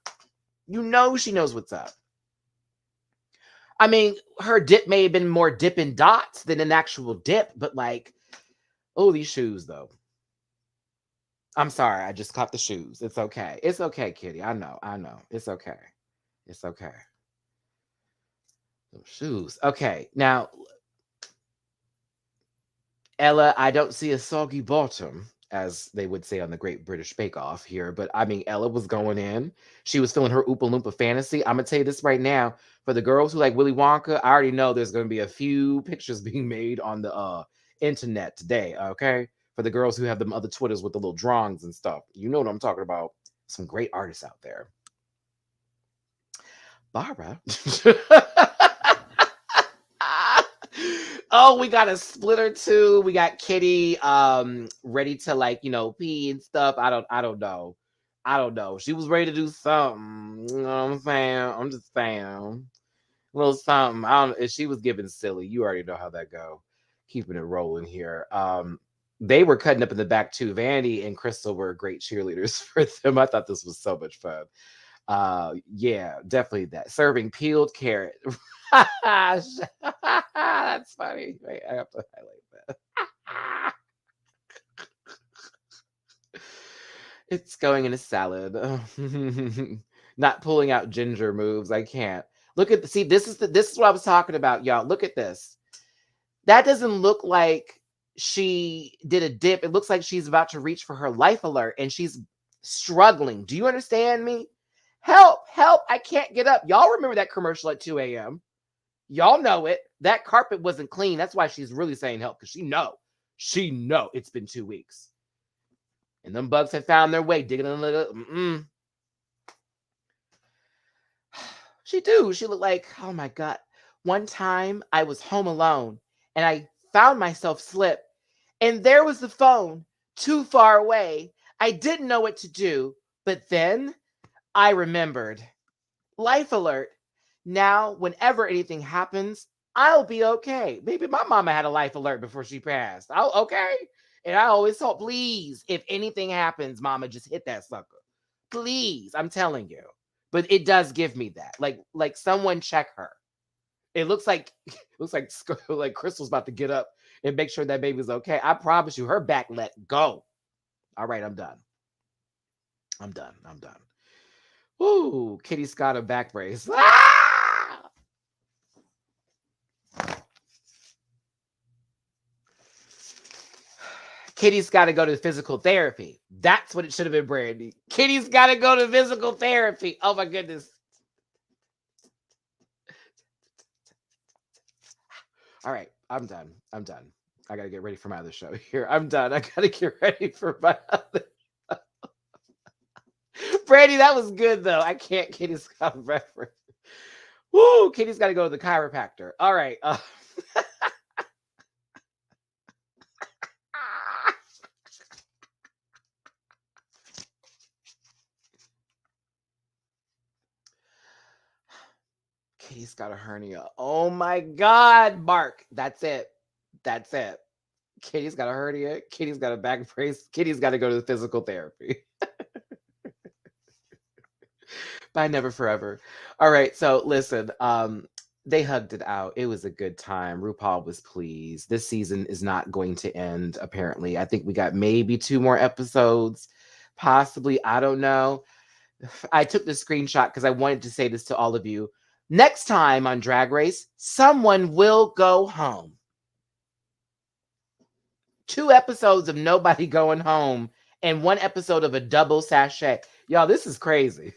You know she knows what's up. I mean, her dip may have been more Dippin' Dots than an actual dip, but like, oh, these shoes though. I'm sorry, I just caught the shoes. It's okay. It's okay, Kitty. I know. It's okay. It's okay. Those shoes. Okay, now Ella, I don't see a soggy bottom, as they would say on the Great British Bake Off here, but I mean, Ella was going in. She was feeling her Oompa Loompa fantasy. I'm gonna tell you this right now. For the girls who like Willy Wonka, I already know there's gonna be a few pictures being made on the internet today. Okay, for the girls who have them other Twitters with the little drawings and stuff, you know what I'm talking about. Some great artists out there. Barbara. Oh, we got a splitter too. We got Kitty ready to like, pee and stuff. I don't know. I don't know. She was ready to do something. You know what I'm saying? I'm just saying. A little something. I don't if she was giving silly. You already know how that go. Keeping it rolling here. They were cutting up in the back too. Vandy and Crystal were great cheerleaders for them. I thought this was so much fun. Yeah, definitely that. Serving peeled carrot. That's funny. Wait, I have to highlight that. It's going in a salad. Not pulling out ginger moves. I can't. Look at see, this is what I was talking about, y'all. Look at this. That doesn't look like she did a dip. It looks like she's about to reach for her life alert and she's struggling. Do you understand me? Help, help, I can't get up. Y'all remember that commercial at 2 a.m. Y'all know it. That carpet wasn't clean. That's why she's really saying help, because she know it's been 2 weeks. And them bugs had found their way, digging in a little. She looked like, oh my God. One time I was home alone and I found myself slip and there was the phone too far away. I didn't know what to do, but then I remembered. Life alert. Now, whenever anything happens, I'll be okay. Maybe my mama had a life alert before she passed. Okay. And I always thought, please, if anything happens, mama, just hit that sucker. Please, I'm telling you. But it does give me that. Like someone check her. It looks like like Crystal's about to get up and make sure that baby's okay. I promise you, her back let go. All right, I'm done. I'm done. Ooh, Kitty's got a back brace. Ah! Kitty's got to go to physical therapy. That's what it should have been, Brandy. Kitty's got to go to physical therapy. Oh my goodness. All right, I'm done. I got to get ready for my other show here. I'm done. I got to get ready for my other show. Brandy, that was good though. I can't. Kitty's got a reference. Woo! Kitty's got to go to the chiropractor. All right. Kitty's got a hernia. Oh my God, Mark. That's it. Kitty's got a hernia. Kitty's got a back brace. Kitty's got to go to the physical therapy. Bye, never forever. All right. So listen, they hugged it out. It was a good time. RuPaul was pleased. This season is not going to end, apparently. I think we got maybe 2 more episodes, possibly. I don't know. I took the screenshot because I wanted to say this to all of you. Next time on Drag Race, someone will go home. 2 episodes of nobody going home and 1 episode of a double sachet. Y'all, this is crazy.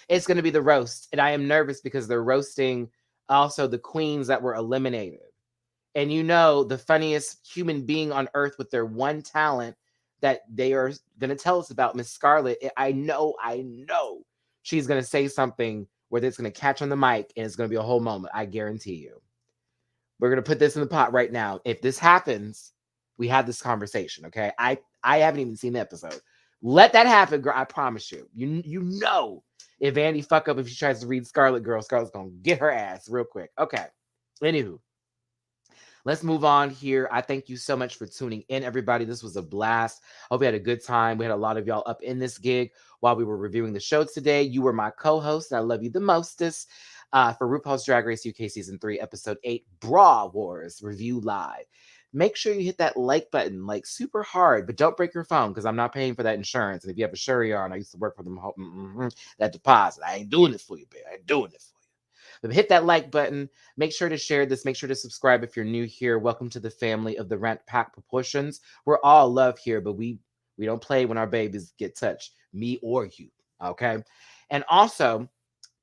It's going to be the roast. And I am nervous because they're roasting also the queens that were eliminated. And the funniest human being on earth with their one talent that they are going to tell us about, Miss Scarlett. I know she's going to say something where it's going to catch on the mic and it's going to be a whole moment. I guarantee you. We're going to put this in the pot right now. If this happens, we have this conversation, okay? I haven't even seen the episode. Let that happen, girl. I promise you. You know if Andy fuck up if she tries to read Scarlet Girl, Scarlet's going to get her ass real quick. Okay. Anywho. Let's move on here. I thank you so much for tuning in, everybody. This was a blast. Hope you had a good time. We had a lot of y'all up in this gig while we were reviewing the show today. You were my co-host, and I love you the mostest. For RuPaul's Drag Race UK Season 3, Episode 8, Bra Wars Review Live. Make sure you hit that like button, like super hard, but don't break your phone because I'm not paying for that insurance. And if you have a Sherry on, I used to work for them, that deposit. I ain't doing it for you, babe. I ain't doing it for you. But hit that like button. Make sure to share this. Make sure to subscribe if you're new here. Welcome to the family of the Rant Pack Proportions. We're all love here, but we don't play when our babies get touched, me or you. Okay. And also,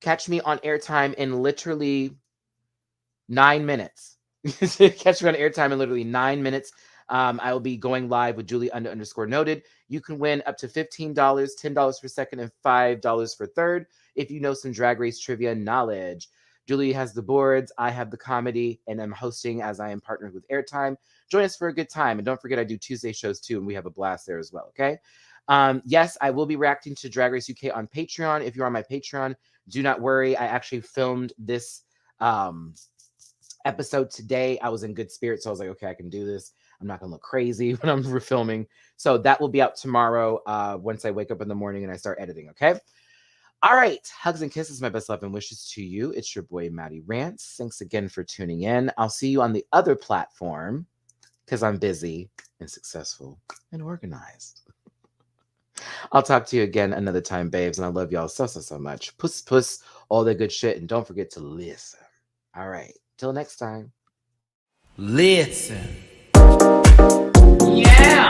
catch me on airtime in literally 9 minutes. Catch me on airtime in literally 9 minutes. I will be going live with Julie _noted. You can win up to $15, $10 for second, and $5 for third if you know some Drag Race trivia knowledge. Julie has the boards, I have the comedy, and I'm hosting as I am partnered with Airtime. Join us for a good time. And don't forget, I do Tuesday shows too, and we have a blast there as well, okay? Yes, I will be reacting to Drag Race UK on Patreon. If you're on my Patreon, do not worry. I actually filmed this episode today. I was in good spirits, so I was like, okay, I can do this. I'm not going to look crazy when I'm refilming. So that will be out tomorrow once I wake up in the morning and I start editing, okay? All right. Hugs and kisses, my best love and wishes to you. It's your boy, Matty Rants. Thanks again for tuning in. I'll see you on the other platform because I'm busy and successful and organized. I'll talk to you again another time, babes, and I love y'all so much. Puss, puss, all that good shit, and don't forget to listen. All right. Till next time. Listen. Yeah.